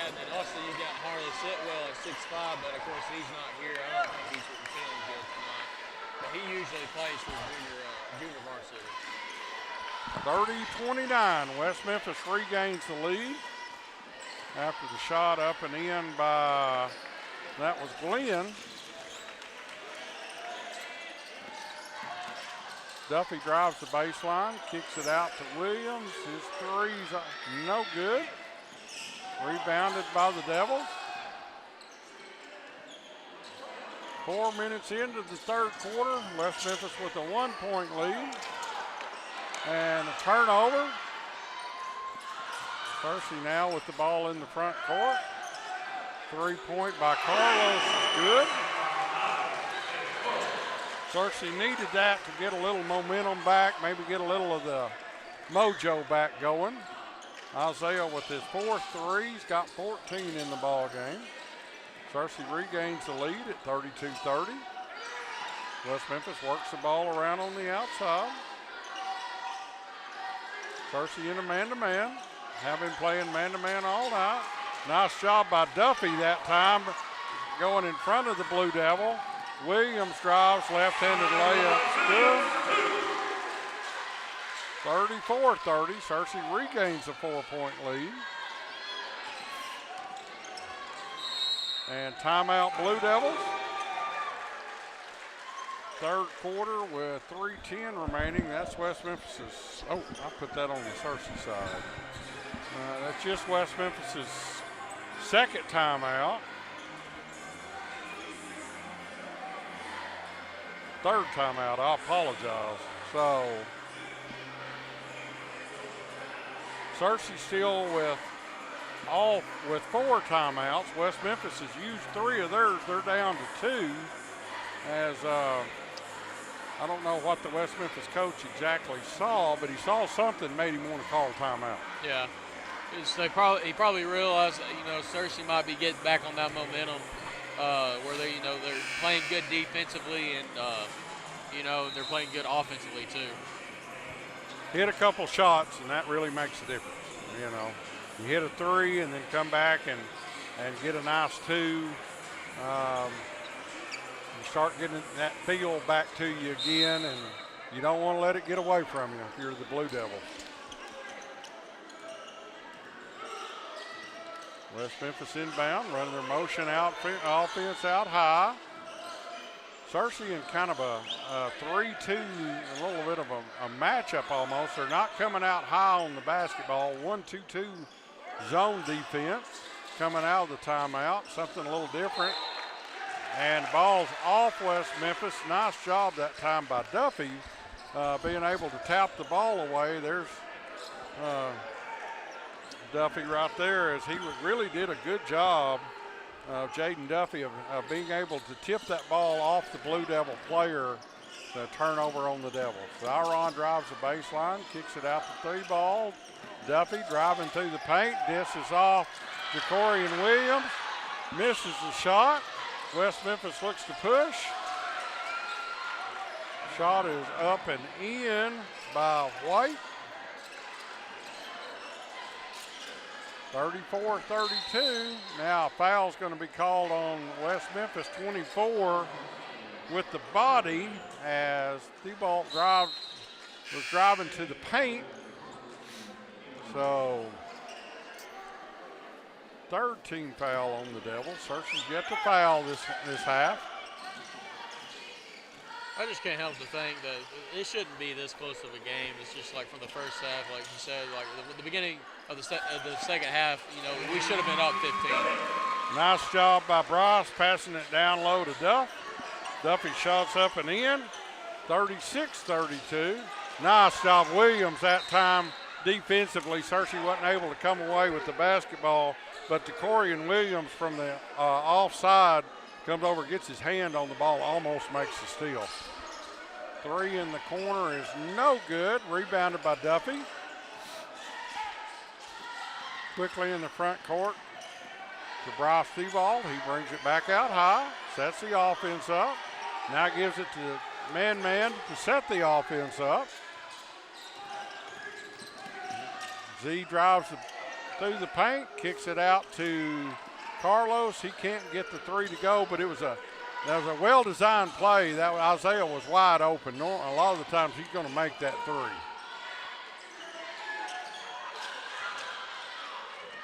and then also you got Harley Sitwell at 6'5", but of course he's not here. I don't think he's feeling good tonight. But he usually plays for junior varsity. 30-29. West Memphis regains the lead after the shot up and in by, that was Glenn. Duffy drives the baseline, kicks it out to Williams. His three's no good. Rebounded by the Devils. 4 minutes into the third quarter, West Memphis with a 1-point lead. And a turnover. Searcy now with the ball in the front court. 3-point by Carlos is good. Searcy needed that to get a little momentum back, maybe get a little of the mojo back going. Isaiah with his fourth three, he's got 14 in the ball game. Searcy regains the lead at 32-30. West Memphis works the ball around on the outside. Searcy in a man-to-man. Have been playing man-to-man all night. Nice job by Duffy that time, going in front of the Blue Devil. Williams drives, left-handed layup, good. 34-30, Searcy regains a 4-point lead. And timeout Blue Devils. Third quarter with 3:10 remaining. That's West Memphis's, oh, I put that on the Searcy side. That's just West Memphis's second timeout. Third timeout, I apologize. So, Searcy still with 4 timeouts. West Memphis has used 3 of theirs. They're down to 2. As I don't know what the West Memphis coach exactly saw, but he saw something made him want to call a timeout. Yeah, he probably realized Searcy might be getting back on that momentum. Where they're playing good defensively and they're playing good offensively too. Hit a couple shots and that really makes a difference. You hit a 3 and then come back and get a nice 2. You start getting that feel back to you again, and you don't want to let it get away from you if you're the Blue Devils. West Memphis inbound, running their motion offense out high. Searcy in kind of a 3-2, a little bit of a matchup almost. They're not coming out high on the basketball. 1-2-2 zone defense coming out of the timeout. Something a little different. And ball's off West Memphis. Nice job that time by Duffy being able to tap the ball away. There's Duffy right there, as he really did a good job, Jaden Duffy, of being able to tip that ball off the Blue Devil player to turnover on the Devils. Iron drives the baseline, kicks it out to 3 ball. Duffy driving through the paint, dishes off Jacorian Williams, misses the shot. West Memphis looks to push. Shot is up and in by White. 34-32. Now a foul's going to be called on West Memphis 24 with the body, as Thibault was driving to the paint. So third team foul on the Devils. Searcy's yet to foul this half. I just can't help to think that it shouldn't be this close of a game. It's just like from the first half, like you said, like the beginning of the second half, we should have been up 15. Nice job by Bryce, passing it down low to Duff. Duffy shots up and in, 36-32. Nice job Williams that time defensively. Searcy wasn't able to come away with the basketball, but Jacorian Williams from the offside comes over, gets his hand on the ball, almost makes the steal. 3 in the corner is no good. Rebounded by Duffy. quickly in the front court to Bryce Thibault. He brings it back out high, sets the offense up. Now gives it to man to set the offense up. Z drives through the paint, kicks it out to Carlos. He can't get the three to go, but that was a well-designed play. That Isaiah was wide open. A lot of the times he's going to make that three.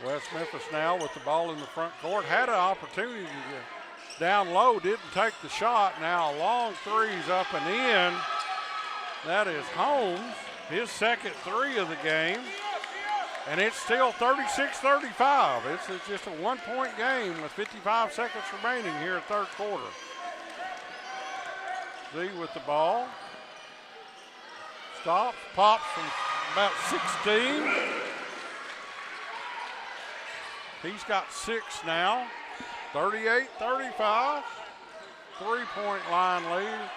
West Memphis now with the ball in the front court. Had an opportunity to get down low, didn't take the shot. Now a long three's up and in. That is Holmes, his second three of the game. And it's still 36-35. It's just a one-point game with 55 seconds remaining here in third quarter. Z with the ball. Stops, pops from about 16. He's got 6 now. 38-35. Three-point line lead.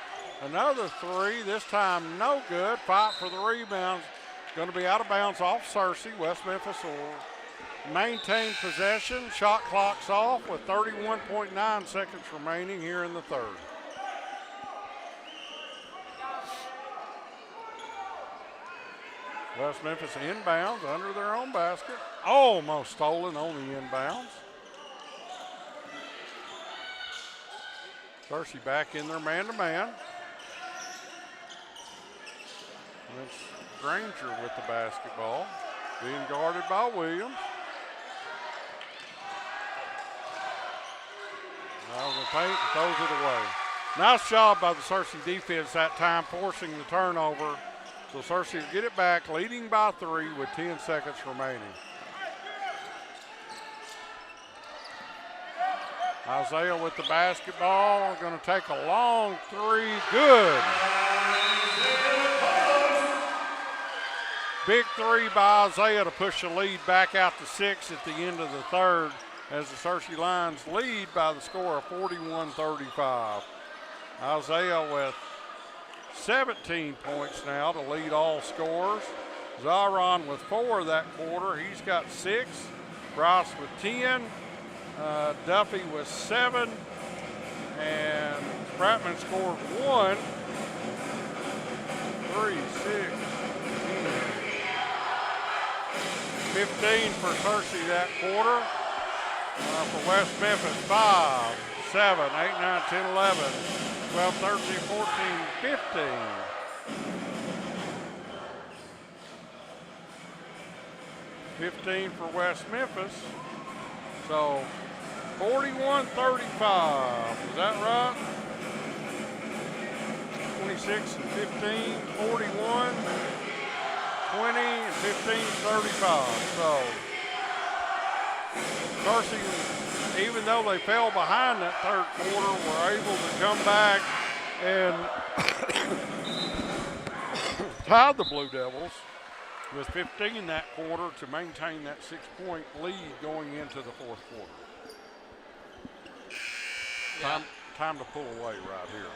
Another three, this time no good. Fight for the rebounds. Going to be out of bounds off Searcy. West Memphis will maintain possession. Shot clock's off with 31.9 seconds remaining here in the third. West Memphis inbounds under their own basket. Almost stolen on the inbounds. Searcy back in there man-to-man. It's Granger with the basketball, being guarded by Williams. Now the paint and throws it away. Nice job by the Searcy defense that time, forcing the turnover. So Searcy will get it back, leading by 3 with 10 seconds remaining. Isaiah with the basketball, going to take a long three, good. Big three by Isaiah to push the lead back out to 6 at the end of the third as the Searcy Lions lead by the score of 41-35. Isaiah with 17 points now to lead all scorers. Zaron with 4 that quarter. He's got 6. Bryce with 10. Duffy with 7. And Spratman scored 1. 3, 6, 15 for Searcy that quarter. For West Memphis, 5, 7, 8, 9, 10, 11, 12, 13, 14, 15. 15 for West Memphis. So 41-35. Is that right? 26 and 15, 41. 20 and 15, 35. So, Searcy, even though they fell behind that third quarter, were able to come back and tie the Blue Devils with 15 that quarter to maintain that 6-point lead going into the fourth quarter. Time to pull away right here.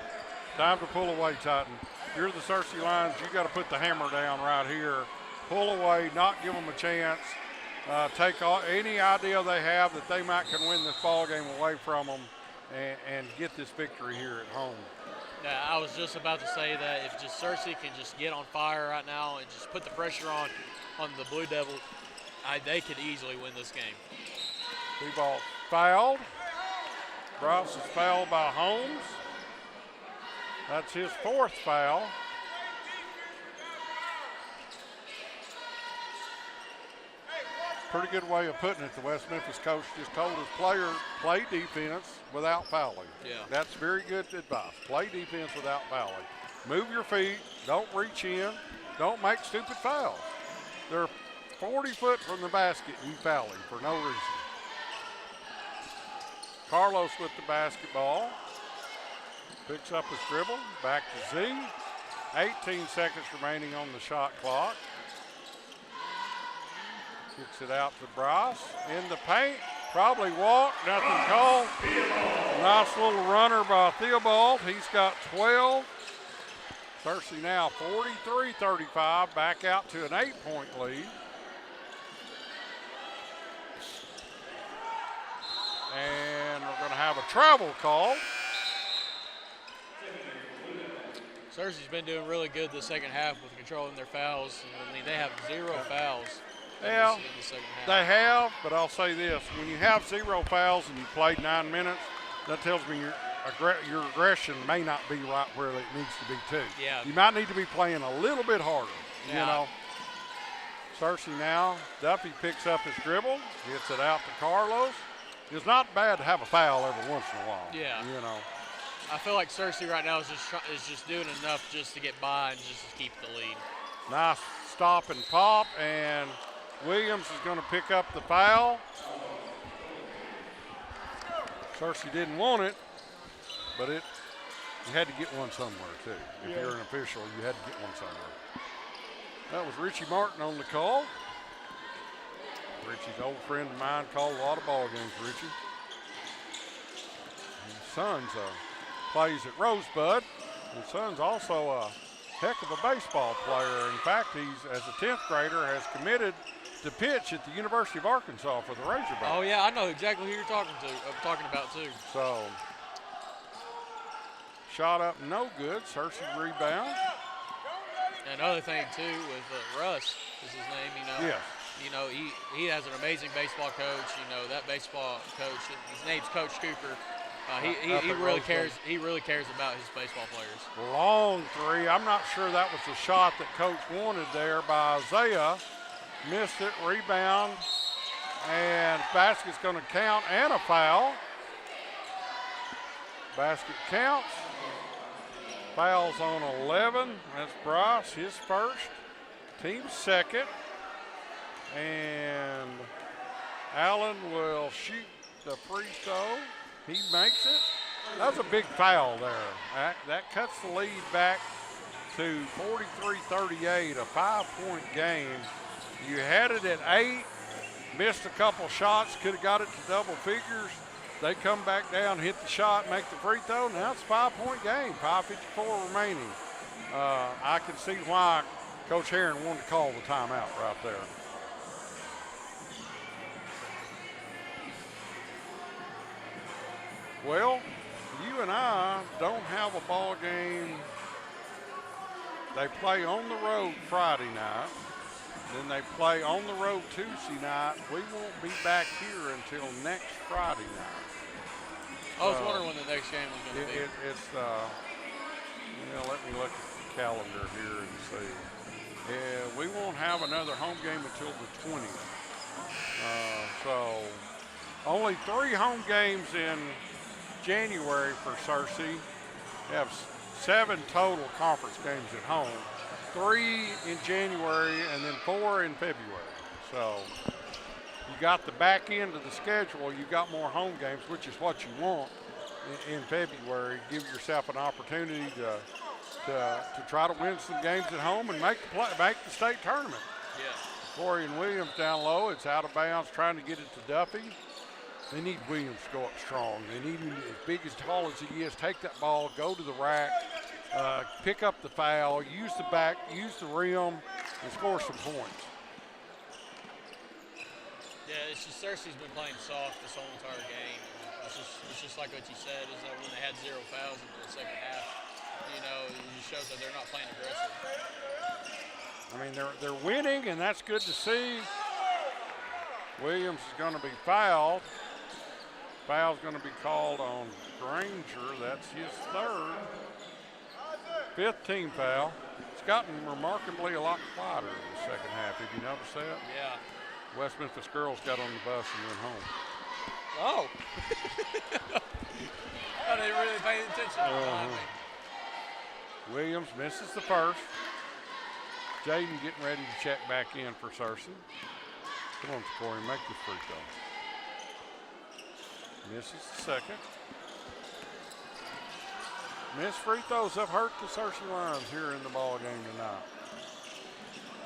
Time to pull away, Titan. You're the Searcy Lions. You got to put the hammer down right here. Pull away, not give them a chance. Take any idea they have that they might can win this ball game away from them and get this victory here at home. Yeah, I was just about to say that if just Searcy can just get on fire right now and just put the pressure on the Blue Devils, they could easily win this game. Thibault fouled. Bryce is fouled by Holmes. That's his 4th foul. Pretty good way of putting it. The West Memphis coach just told his player, play defense without fouling. Yeah. That's very good advice. Play defense without fouling. Move your feet. Don't reach in. Don't make stupid fouls. They're 40 foot from the basket and you fouling for no reason. Carlos with the basketball. Picks up his dribble, back to Z. 18 seconds remaining on the shot clock. Kicks it out to Bryce. In the paint, probably walk, nothing called. Nice little runner by Theobald. He's got 12. Searcy now 43-35, back out to an 8-point lead. have a travel call. Searcy's been doing really good the second half with controlling their fouls. I mean, they have 0 fouls in the second half. They have, but I'll say this. When you have 0 fouls and you played 9 minutes, that tells me your aggression may not be right where it needs to be too. Yeah. You might need to be playing a little bit harder, you know. Searcy now, Duffy picks up his dribble, gets it out to Carlos. It's not bad to have a foul every once in a while. Yeah. You know. I feel like Searcy right now is just doing enough just to get by and just to keep the lead. Nice stop and pop, and Williams is going to pick up the foul. Searcy didn't want it, but you had to get one somewhere too. If you're an official, you had to get one somewhere. That was Richie Martin on the call. Richie's old friend of mine, called a lot of ball games, Richie. His son's plays at Rosebud. His son's also a heck of a baseball player. In fact, he's, as a 10th grader, has committed to pitch at the University of Arkansas for the Razorbacks. Oh yeah, I know exactly who you're talking about too. So, shot up, no good. Searcy rebound. Another thing too with Russ is his name. You know. Yes. You know, he has an amazing baseball coach. You know, that baseball coach, his name's Coach Cooper. He really cares. He really cares about his baseball players. Long three. I'm not sure that was the shot that Coach wanted there by Isaiah. Missed it. Rebound. And basket's going to count and a foul. Basket counts. Fouls on 11. That's Bryce, his first. Team second. And Allen will shoot the free throw. He makes it. That was a big foul there. That cuts the lead back to 43-38, a 5-point game. You had it at 8, missed a couple shots, could have got it to double figures. They come back down, hit the shot, make the free throw. Now it's a 5-point game, 5:54 remaining. I can see why Coach Herron wanted to call the timeout right there. Well, you and I don't have a ball game. They play on the road Friday night. Then they play on the road Tuesday night. We won't be back here until next Friday night. I was wondering when the next game was going to be. Let me look at the calendar here and see. Yeah, we won't have another home game until the 20th. So only 3 home games in January for Searcy. We have 7 total conference games at home. 3 in January and then 4 in February. So you got the back end of the schedule. You got more home games, which is what you want in February. Give yourself an opportunity to try to win some games at home and make the state tournament. Yeah. Corey and Williams down low. It's out of bounds, trying to get it to Duffy. They need Williams to go up strong. They need him as big as tall as he is. Take that ball, go to the rack, pick up the foul, use the back, use the rim, and score some points. Yeah, it's just Searcy's been playing soft this whole entire game. It's just like what you said, is that when they had 0 fouls in the second half, you know, it just shows that they're not playing aggressive. I mean, they're winning, and that's good to see. Williams is going to be fouled. Foul's going to be called on Granger. That's his 3rd. 5th team foul. It's gotten remarkably a lot quieter in the second half. Have you noticed that? Yeah. West Memphis girls got on the bus and went home. Oh. Oh, they really paid attention. Williams misses the first. Jaden getting ready to check back in for Searcy. Come on, Corey, make the free throw. Misses the second. Missed free throws have hurt the Searcy Lions here in the ball game tonight.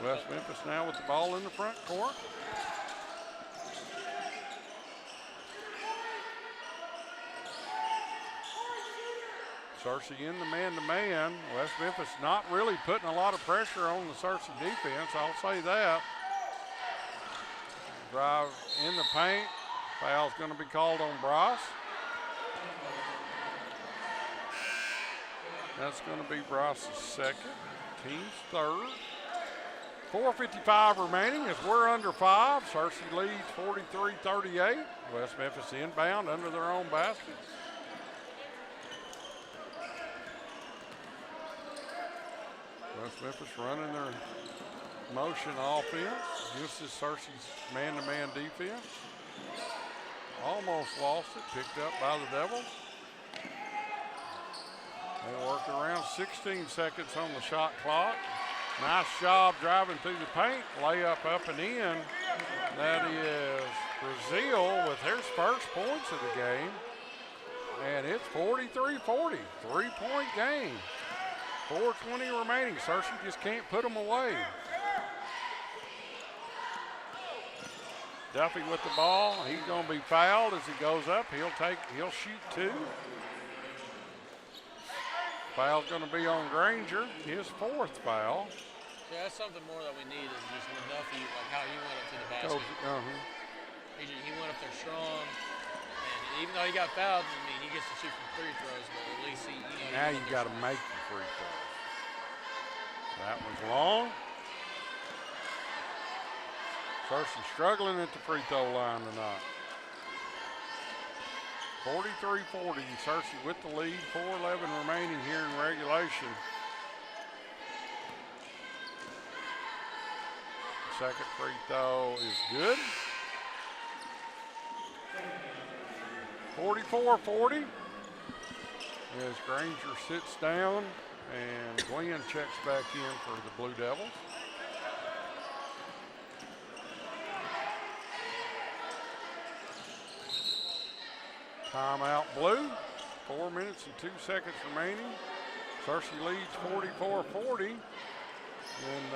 West Memphis now with the ball in the front court. Searcy in the man-to-man. West Memphis not really putting a lot of pressure on the Searcy defense, I'll say that. Drive in the paint. Foul's going to be called on Bryce. That's going to be Bryce's second, team's third. 4:55 remaining as we're under 5. Searcy leads 43-38. West Memphis inbound under their own basket. West Memphis running their motion offense. This is Searcy's man-to-man defense. Almost lost it, picked up by the Devils. They worked around 16 seconds on the shot clock. Nice job driving through the paint. Layup up and in. That is Brazil with his first points of the game. And it's 43-40, 3-point game. 4:20 remaining. Searcy just can't put them away. Duffy with the ball. He's going to be fouled as he goes up. He'll shoot 2. Foul's going to be on Granger, his 4th foul. Yeah, that's something more that we need is just when Duffy, like how he went up to the basket. He went up there strong, and even though he got fouled, I mean, he gets to shoot from free throws, but at least he now you got to make the free throws. That one's long. Searcy struggling at the free throw line tonight. 43-40, Searcy with the lead, 4:11 remaining here in regulation. Second free throw is good. 44-40 as Granger sits down and Glenn checks back in for the Blue Devils. Timeout Blue, 4 minutes and 2 seconds remaining. Searcy leads 44-40. And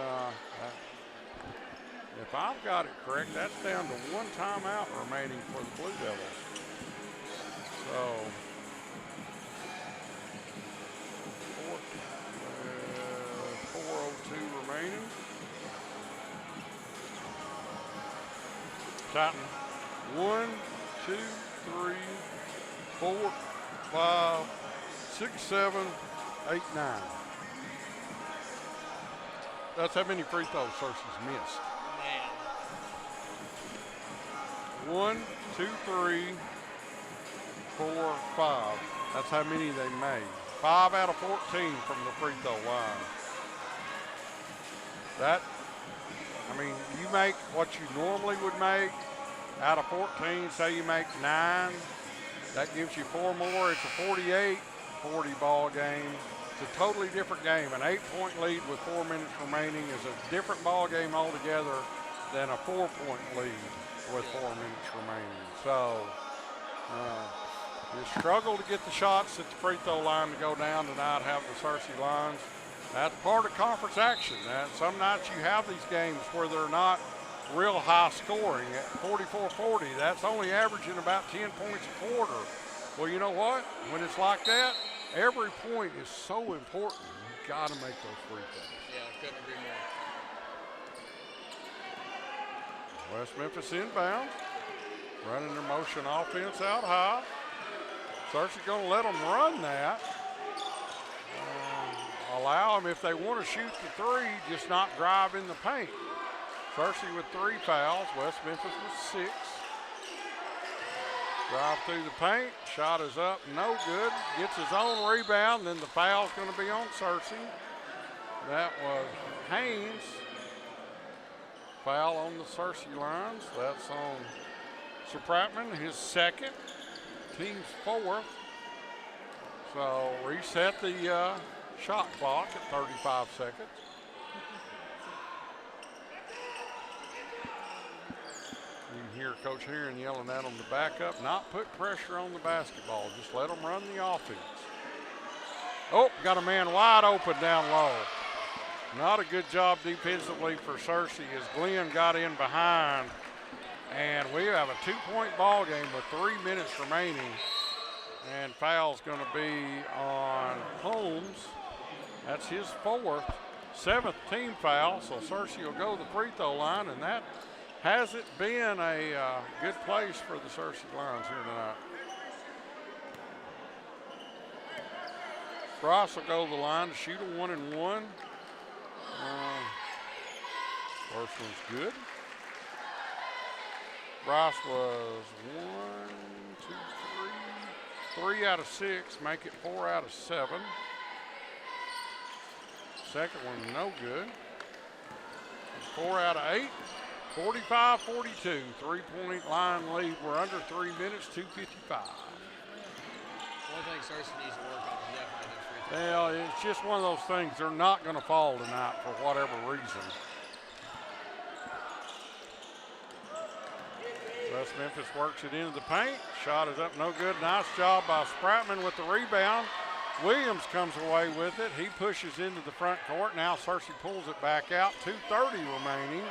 if I've got it correct, that's down to 1 timeout remaining for the Blue Devils. So, 4:02 remaining. Titan, 1, 2, 3, 4, 5, 6, 7, 8, 9. That's how many free throws Searcy's missed. Man. 1, 2, 3, 4, 5. That's how many they made. 5 out of 14 from the free throw line. You make what you normally would make out of 14. Say you make 9. That gives you 4 more. It's a 48-40 ball game. It's a totally different game. An 8-point lead with 4 minutes remaining is a different ball game altogether than a 4-point lead with 4 minutes remaining. So you struggle to get the shots at the free throw line to go down tonight, have the Searcy lines. That's part of conference action. And some nights you have these games where they're not real high scoring at 44-40. That's only averaging about 10 points a quarter. Well, you know what? When it's like that, every point is so important. You've got to make those free throws. Yeah, I couldn't agree more. West Memphis inbound, running their motion offense out high. Searcy's going to let them run that. Allow them, if they want to shoot the 3, just not drive in the paint. Searcy with 3 fouls, West Memphis with 6. Drive through the paint, shot is up, no good. Gets his own rebound, then the foul's going to be on Searcy. That was Haynes. Foul on the Searcy lines. That's on Supratman, his second, team's 4th. So reset the shot clock at 35 seconds. You can hear Coach Heron yelling at them to back up, not put pressure on the basketball, just let them run the offense. Oh, got a man wide open down low. Not a good job defensively for Searcy as Glenn got in behind. And we have a 2-point ball game with 3 minutes remaining. And foul's going to be on Holmes. That's his 4th, 7th team foul. So Searcy will go to the free throw line, and that hasn't been a good place for the Searcy Lions here tonight. Ross will go to the line to shoot a 1-and-1. First one's good. Ross was 3 out of 6, make it 4 out of 7. Second one, no good. 4 out of 8, 45-42. 3-point line lead. We're under 3 minutes, 2:55. One thing Cersei needs to work on is definitely those free throws. Well, it's just one of those things. They're not going to fall tonight for whatever reason. West Memphis works it into the paint. Shot is up, no good. Nice job by Spratman with the rebound. Williams comes away with it. He pushes into the front court. Now Cersei pulls it back out. 2:30 remaining.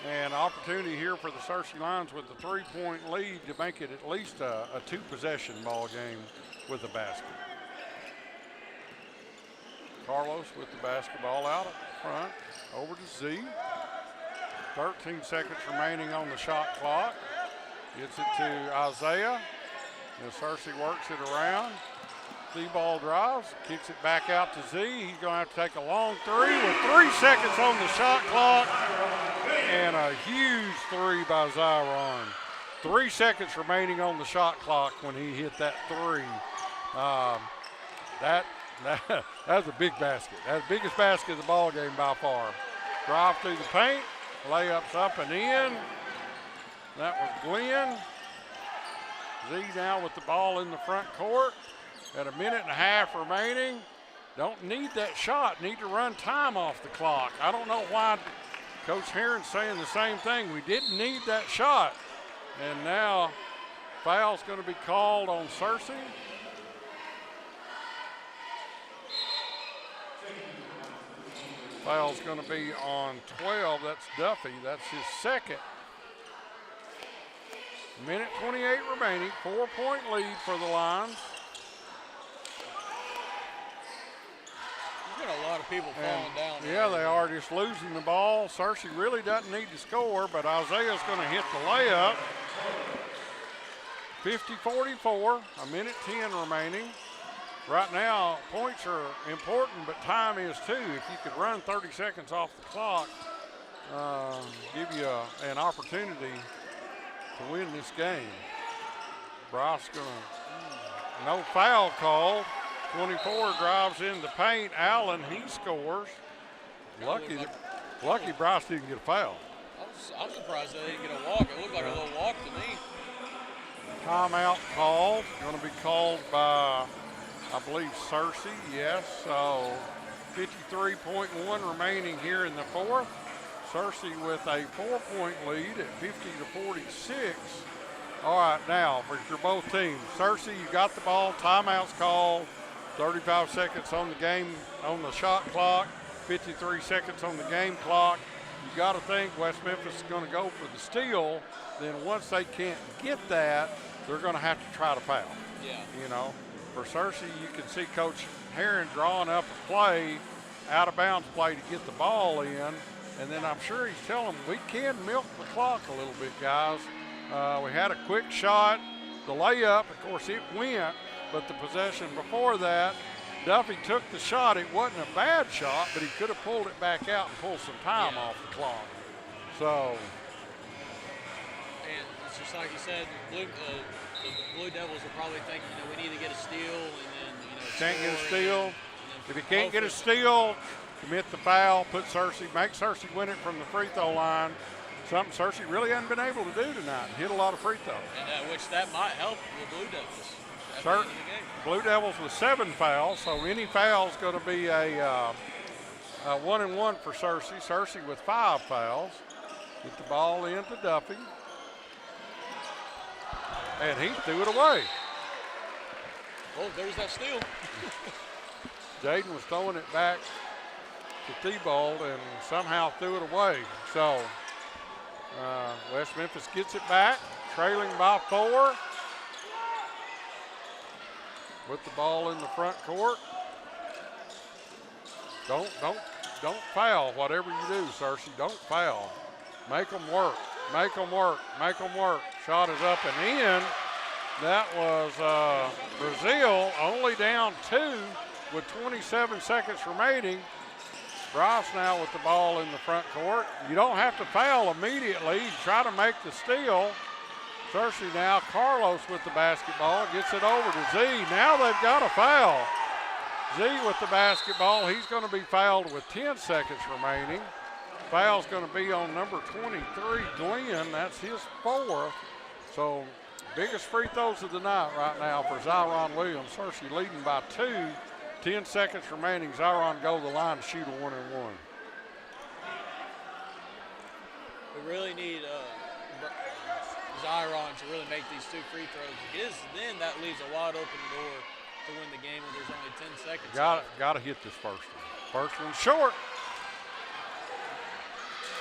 And opportunity here for the Cersei Lions with the 3-point lead to make it at least a 2-possession ball game with the basket. Carlos with the basketball out front. Over to Z. 13 seconds remaining on the shot clock. Gets it to Isaiah. And Cersei works it around. Z-ball drives, kicks it back out to Z. He's going to have to take a long three with 3 seconds on the shot clock. And a huge three by Zyron. 3 seconds remaining on the shot clock when he hit that three. That was a big basket. That's the biggest basket of the ball game by far. Drive through the paint, layups up and in. That was Glenn. Z now with the ball in the front court. At a minute and a half remaining. Don't need that shot. Need to run time off the clock. I don't know why Coach Heron's saying the same thing. We didn't need that shot. And now foul's going to be called on Cersei. Foul's going to be on 12. That's Duffy. That's his second. Minute 28 remaining. 4-point lead for the Lions. There's been a lot of people falling down. Yeah, they are just losing the ball. Cersei really doesn't need to score, but Isaiah's going to hit the layup. 50-44, a minute 10 remaining. Right now, points are important, but time is too. If you could run 30 seconds off the clock, give you an opportunity to win this game. Bryce going to, no foul called. 24 drives in the paint. Allen, he scores. Lucky Bryce didn't get a foul. I'm surprised they didn't get a walk. It looked like a little walk to me. Timeout called. Going to be called by, I believe, Cersei. Yes, so 53.1 remaining here in the fourth. Cersei with a 4-point lead at 50-46. All right, now for both teams. Cersei, you got the ball. Timeout's called. 35 seconds on the game, on the shot clock. 53 seconds on the game clock. You got to think West Memphis is going to go for the steal. Then once they can't get that, they're going to have to try to foul. Yeah. You know, for Cersei, you can see Coach Heron drawing up a play, out of bounds play to get the ball in. And then I'm sure he's telling them, we can milk the clock a little bit, guys. We had a quick shot. The layup, of course, it went. But the possession before that, Duffy took the shot. It wasn't a bad shot, but he could have pulled it back out and pulled some time off the clock. So. And it's just like you said, the Blue Devils will probably think, we need to get a steal, and then, can't get a steal. If you can't get a steal, commit the foul, put Cersei, make Cersei win it from the free throw line. Something Cersei really hasn't been able to do tonight. Hit a lot of free throws. And which that might help the Blue Devils. Blue Devils with 7 fouls, so any foul is going to be a 1-and-1 for Cersei. Cersei with 5 fouls. Get the ball into Duffy. And he threw it away. Oh, there's that steal. Jaden was throwing it back to Thibault and somehow threw it away. So West Memphis gets it back, trailing by 4. With the ball in the front court. Don't foul whatever you do, Cersei. Don't foul. Make them work. Make them work. Make them work. Shot is up and in. That was Brazil only down 2 with 27 seconds remaining. Bryce now with the ball in the front court. You don't have to foul immediately. Try to make the steal. Searcy now, Carlos with the basketball, gets it over to Z. Now they've got a foul. Z with the basketball. He's going to be fouled with 10 seconds remaining. Foul's going to be on number 23, Glenn. That's his 4th. So biggest free throws of the night right now for Zyron Williams. Searcy leading by 2. 10 seconds remaining. Zyron go to the line to shoot a 1-and-1. We really need Zyron to really make these 2 free throws. Then that leaves a wide open door to win the game when there's only 10 seconds. Got to hit this first one. First one short.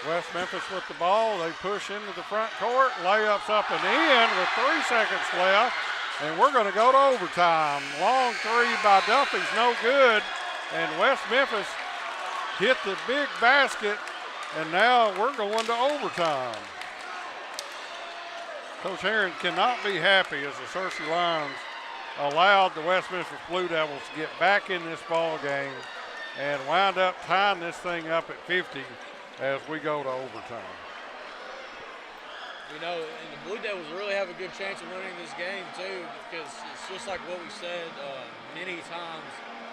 West Memphis with the ball. They push into the front court. Layups up and in with 3 seconds left. And we're going to go to overtime. Long 3 by Duffy's no good. And West Memphis hit the big basket. And now we're going to overtime. Coach Herron cannot be happy as the Searcy Lions allowed the West Memphis Blue Devils to get back in this ball game and wind up tying this thing up at 50 as we go to overtime. You know, and the Blue Devils really have a good chance of winning this game too, because it's just like what we said many times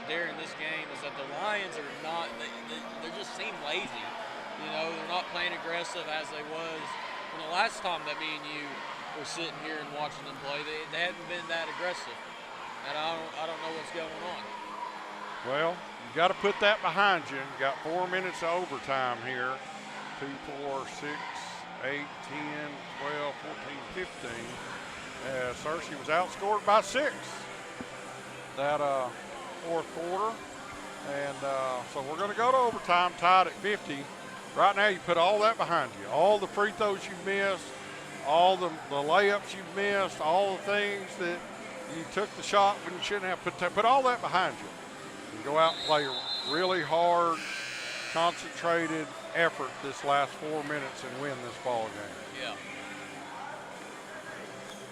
during this game is that the Lions are not, they just seem lazy. You know, they're not playing aggressive as they was. When the last time that me and you were sitting here and watching them play, they hadn't been that aggressive. And I don't know what's going on. Well, you got to put that behind you. You got 4 minutes of overtime here. 2, 4, 6, 8, 10, 12, 14, 15. Searcy was outscored by 6 that 4th quarter. And so we're going to go to overtime, tied at 50. Right now you put all that behind you. All the free throws you missed, all the layups you missed, all the things that you took the shot when you shouldn't have. Put all that behind you. And go out and play a really hard, concentrated effort this last 4 minutes and win this ball game. Yeah.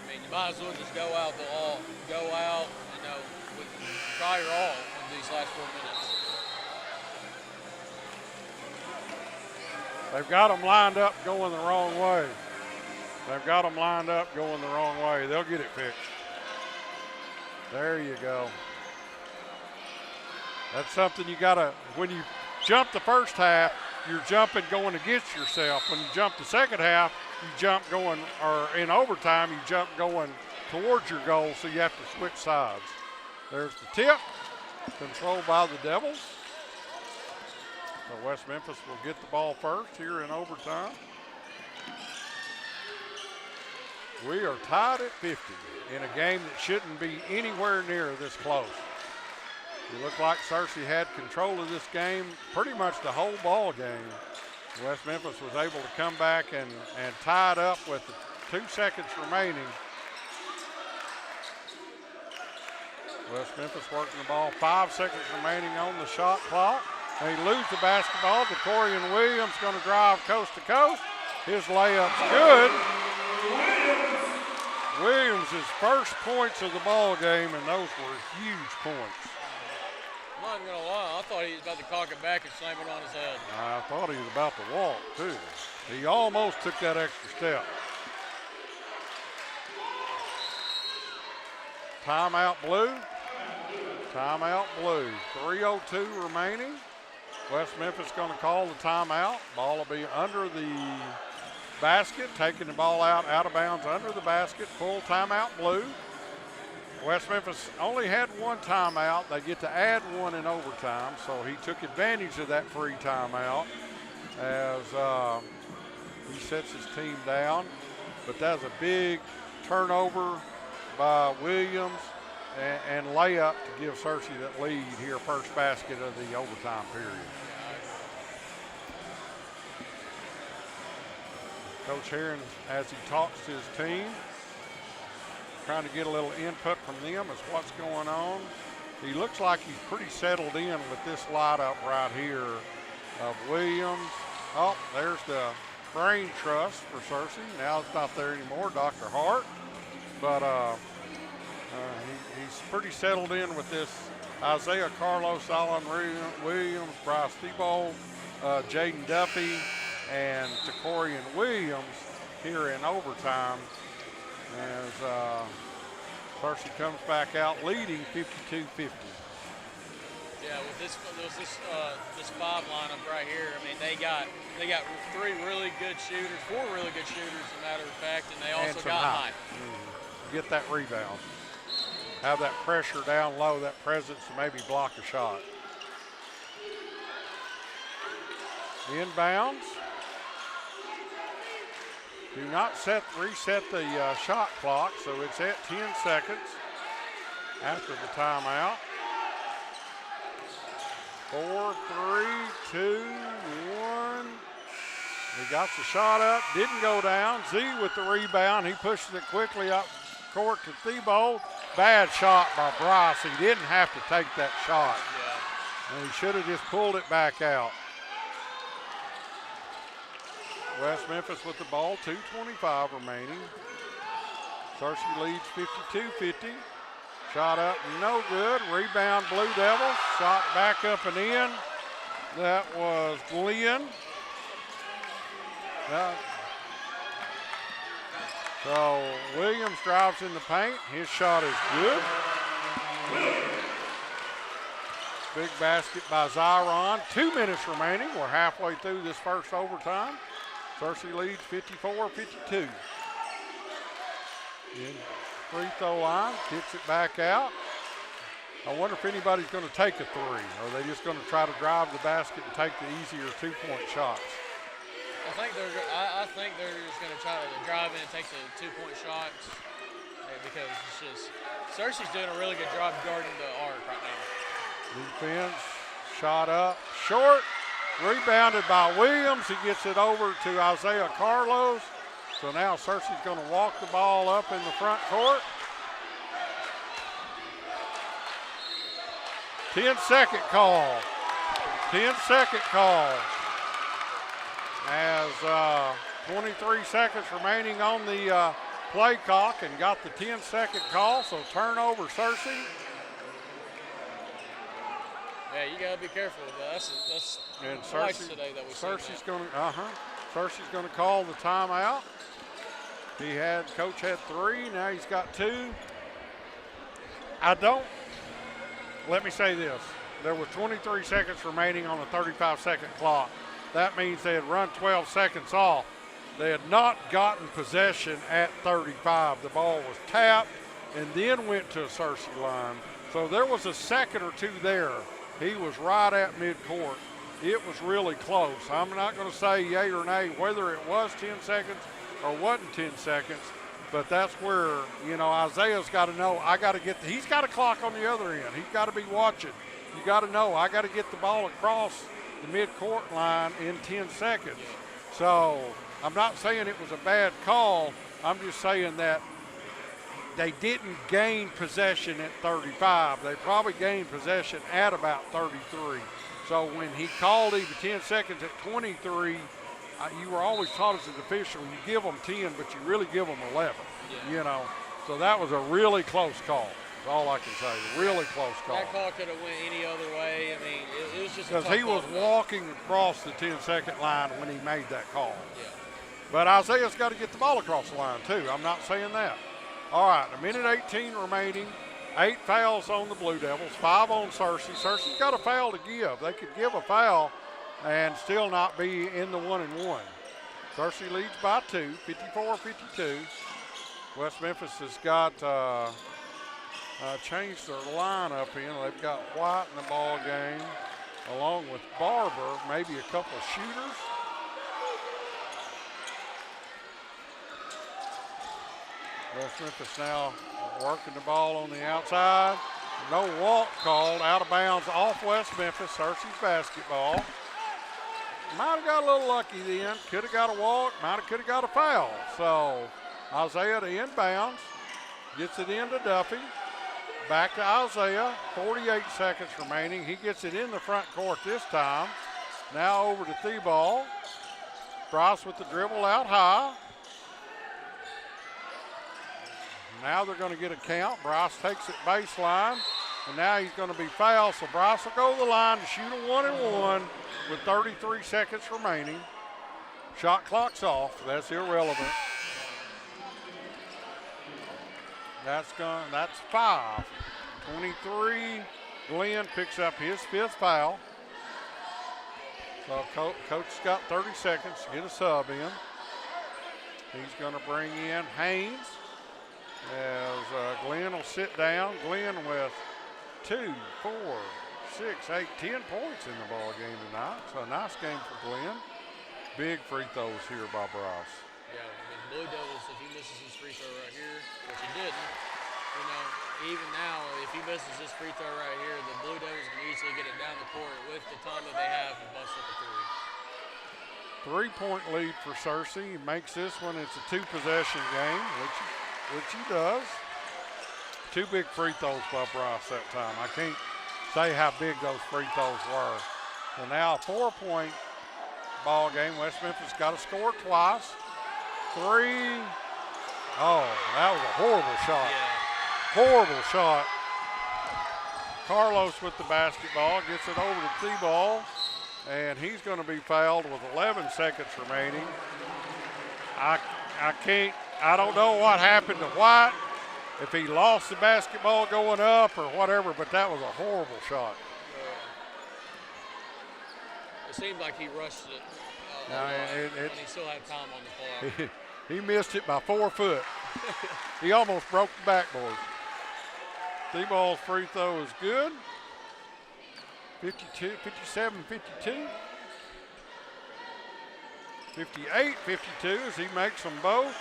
I mean, you might as well just go out, you know, try your all in these last 4 minutes. They've got them lined up going the wrong way. They've got them lined up going the wrong way. They'll get it fixed. There you go. That's something you got to, when you jump the first half, you're jumping going against yourself. When you jump the second half, you jump going, or in overtime, you jump going towards your goal, so you have to switch sides. There's the tip, controlled by the Devils. So West Memphis will get the ball first here in overtime. We are tied at 50 in a game that shouldn't be anywhere near this close. It looked like Searcy had control of this game pretty much the whole ball game. West Memphis was able to come back and tie it up with 2 seconds remaining. West Memphis working the ball, 5 seconds remaining on the shot clock. They lose the basketball. Decorian Williams going to drive coast to coast. His layup's good. Williams' first points of the ball game, and those were huge points. I'm not going to lie, I thought he was about to cock it back and slam it on his head. I thought he was about to walk, too. He almost took that extra step. Timeout Blue. Timeout Blue. 3:02 remaining. West Memphis going to call the timeout. Ball will be under the basket, taking the ball out of bounds under the basket. Full timeout Blue. West Memphis only had 1 timeout. They get to add 1 in overtime, so he took advantage of that free timeout as he sets his team down. But that's a big turnover by Williams and layup to give Searcy that lead here, first basket of the overtime period. Coach Herron, as he talks to his team, trying to get a little input from them as what's going on. He looks like he's pretty settled in with this lineup right here of Williams. Oh, there's the brain trust for Searcy. Now it's not there anymore, Dr. Hart. But He's pretty settled in with this. Isaiah Carlos, Alan Williams, Bryce Thiebaud, Jaden Duffy, and Takorian Williams here in overtime as Percy comes back out leading 52-50. Yeah, with this 5 lineup right here, I mean they got 3 really good shooters, 4 really good shooters, as a matter of fact, and they also got height. Get that rebound. Have that pressure down low, that presence to maybe block a shot. Inbounds. Do not reset the shot clock, so it's at 10 seconds after the timeout. 4, 3, 2, 1. He got the shot up, didn't go down. Z with the rebound. He pushes it quickly up court to Thiebaud. Bad shot by Bryce. He didn't have to take that shot. Yeah. And he should have just pulled it back out. West Memphis with the ball, 2:25 remaining. Searcy leads 52-50. Shot up, no good. Rebound, Blue Devils. Shot back up and in. That was Glenn. So Williams drives in the paint. His shot is good. Big basket by Zyron. 2 minutes remaining. We're halfway through this first overtime. Searcy leads 54-52. Free throw line, kicks it back out. I wonder if anybody's going to take a 3, or are they just going to try to drive the basket and take the easier 2-point shots? I think they're just going to try to drive in and take the 2-point shots because it's just Searcy's doing a really good job guarding the arc right now. Defense, shot up, short, rebounded by Williams. He gets it over to Isaiah Carlos. So now Searcy's going to walk the ball up in the front court. 10-second call. 10-second call. As 23 seconds remaining on the play clock and got the 10-second call, so turnover Searcy. Yeah, you got to be careful with that. That's and twice today that we Searcy's going to Searcy's going to call the timeout. Coach had 3, now he's got 2. Let me say this. There were 23 seconds remaining on the 35-second clock. That means they had run 12 seconds off. They had not gotten possession at 35. The ball was tapped and then went to a Searcy line. So there was a second or 2 there. He was right at midcourt. It was really close. I'm not going to say yay or nay whether it was 10 seconds or wasn't 10 seconds, but that's where, Isaiah's got to know, he's got a clock on the other end. He's got to be watching. You got to know, I got to get the ball across the midcourt line in 10 seconds. So I'm not saying it was a bad call. I'm just saying that they didn't gain possession at 35. They probably gained possession at about 33. So when he called even 10 seconds at 23, you were always taught as an official, you give them 10, but you really give them 11, So that was a really close call. That's all I can say. Really close call. That call could have went any other way. I mean, it was just a tough because he was call. walking across the 10-second line when he made that call. Yeah. But Isaiah's got to get the ball across the line, too. I'm not saying that. All right, 1:18 remaining. 8 fouls on the Blue Devils, 5 on Searcy. Searcy's got a foul to give. They could give a foul and still not be in the 1-and-1. Searcy leads by 2, 54-52. West Memphis has got changed their lineup in. They've got White in the ball game, along with Barber, maybe a couple of shooters. West Memphis now working the ball on the outside. No walk called, out of bounds off West Memphis. Searcy's basketball. Might have got a little lucky then. Could have got a walk, could have got a foul. So Isaiah to inbounds, gets it into Duffy. Back to Isaiah, 48 seconds remaining. He gets it in the front court this time. Now over to Thiebaud. Bryce with the dribble out high. now they're going to get a count. Bryce takes it baseline, and now he's going to be fouled. So Bryce will go to the line to shoot a 1-and-1 with 33 seconds remaining. Shot clock's off. That's irrelevant. That's 5. 23. Glenn picks up his 5th foul. So coach has got 30 seconds to get a sub in. He's going to bring in Haynes as Glenn will sit down. Glenn with 2, 4, 6, 8, 10 points in the ball game tonight. So a nice game for Glenn. Big free throws here by Bryce. Yeah, the Blue Devils, if he misses his free throw right here, which he didn't, even now, if he misses this free throw right here, the Blue Devils can easily get it down the court with the time that they have and bust up a 3. 3-point lead for Searcy. He makes this one. It's a 2-possession game, which he does. 2 big free throws by Bryce that time. I can't say how big those free throws were. So now a 4-point ball game. West Memphis got to score twice. 3. Oh, that was a horrible shot. Yeah. Horrible shot. Carlos with the basketball, gets it over to T-Ball, and he's going to be fouled with 11 seconds remaining. I don't know what happened to White, if he lost the basketball going up or whatever, but that was a horrible shot. It seemed like he rushed it, and he still had time on the clock. He missed it by 4 foot. He almost broke the backboard. T-Ball's free throw is good. 57-52. 58-52 as he makes them both.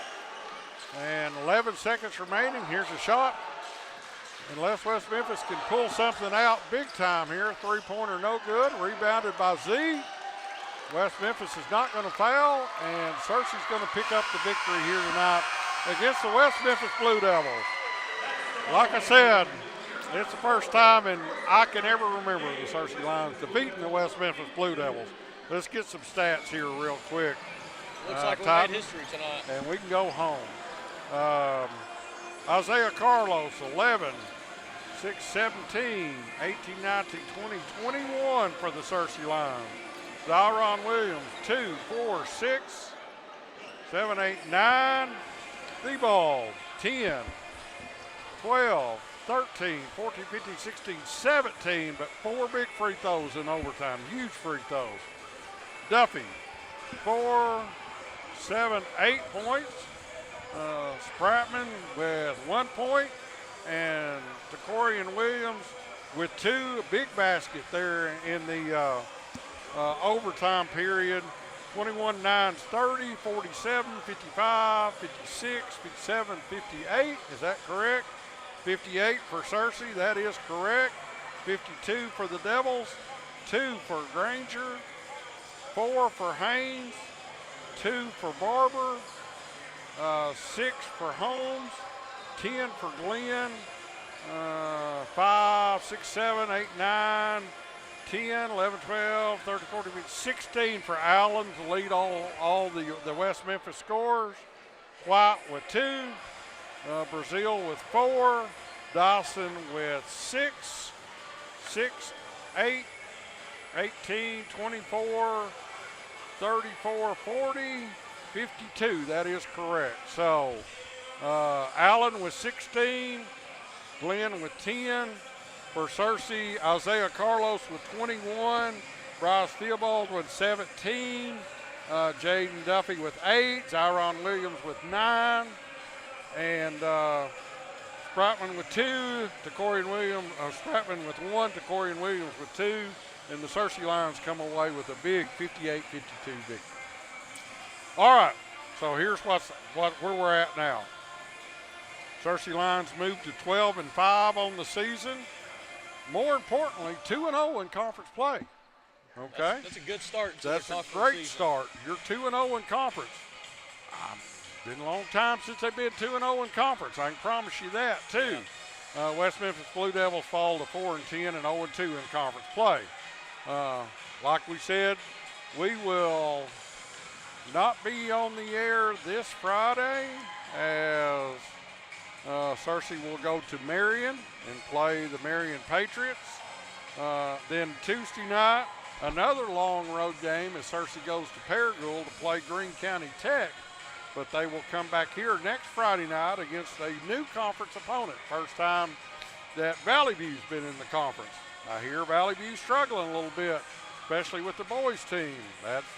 And 11 seconds remaining. Here's a shot. Unless West Memphis can pull something out big time here. 3-pointer no good. Rebounded by Z. West Memphis is not going to foul. And Searcy's going to pick up the victory here tonight against the West Memphis Blue Devils. Like I said, it's the first time I can ever remember the Searcy Lions defeating the West Memphis Blue Devils. Let's get some stats here real quick. Looks like we made history tonight. And we can go home. Isaiah Carlos, 11, 6, 17, 18, 19, 20, 21 for the Searcy Lions. Zyron Williams, 2, 4, 6, 7, 8, 9. D-Ball, 10, 12, 13, 14, 15, 16, 17, but 4 big free throws in overtime. Huge free throws. Duffy, 4, 7, 8 points. Spratman with 1 point. And DeCorian Williams with 2. A big basket there in the overtime period. 21, 9, 30, 47, 55, 56, 57, 58. Is that correct? 58 for Searcy. That is correct. 52 for the Devils. 2 for Granger. 4 for Haynes. 2 for Barber. 6 for Holmes. 10 for Glenn. 5, 6, 7, 8, 9. 10, 11, 12, 13, 14, 15, 16 for Allen to lead all the West Memphis scorers. White with 2, Brazil with 4, Dawson with 6, 8, 18, 24, 34, 40, 52. That is correct. So Allen with 16, Glenn with 10. For Searcy, Isaiah Carlos with 21, Bryce Theobald with 17, Jaden Duffy with 8, Zyron Williams with 9, and Spratman with 2, Spratman with 1, DeCorian Williams with 2, and the Searcy Lions come away with a big 58-52 victory. All right, so here's where we're at now. Searcy Lions moved to 12-5 on the season. More importantly, 2-0 in conference play. Okay? That's a good start. That's a great start. You're 2-0 in conference. Been a long time since they've been 2-0 in conference. I can promise you that, too. Yeah. West Memphis Blue Devils fall to 4-10 and 0-2 in conference play. Like we said, we will not be on the air this Friday as Searcy will go to Marion and play the Marion Patriots. Then Tuesday night, another long road game as Searcy goes to Paragould to play Greene County Tech. But they will come back here next Friday night against a new conference opponent. First time that Valley View's been in the conference. I hear Valley View's struggling a little bit, especially with the boys team.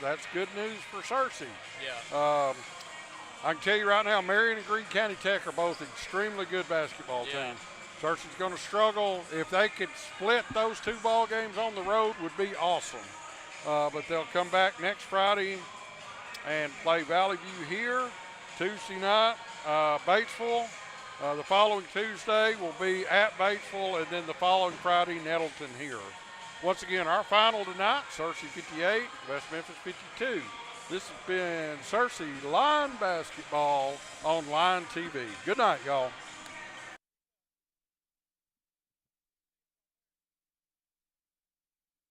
That's good news for Searcy. Yeah. I can tell you right now, Marion and Greene County Tech are both extremely good basketball teams. Searcy's going to struggle. If they could split those 2 ball games on the road, would be awesome. But they'll come back next Friday and play Valley View here. Tuesday night, Batesville. The following Tuesday will be at Batesville, and then the following Friday, Nettleton here. Once again, our final tonight, Searcy 58, West Memphis 52. This has been Searcy Line Basketball on Line TV. Good night, y'all.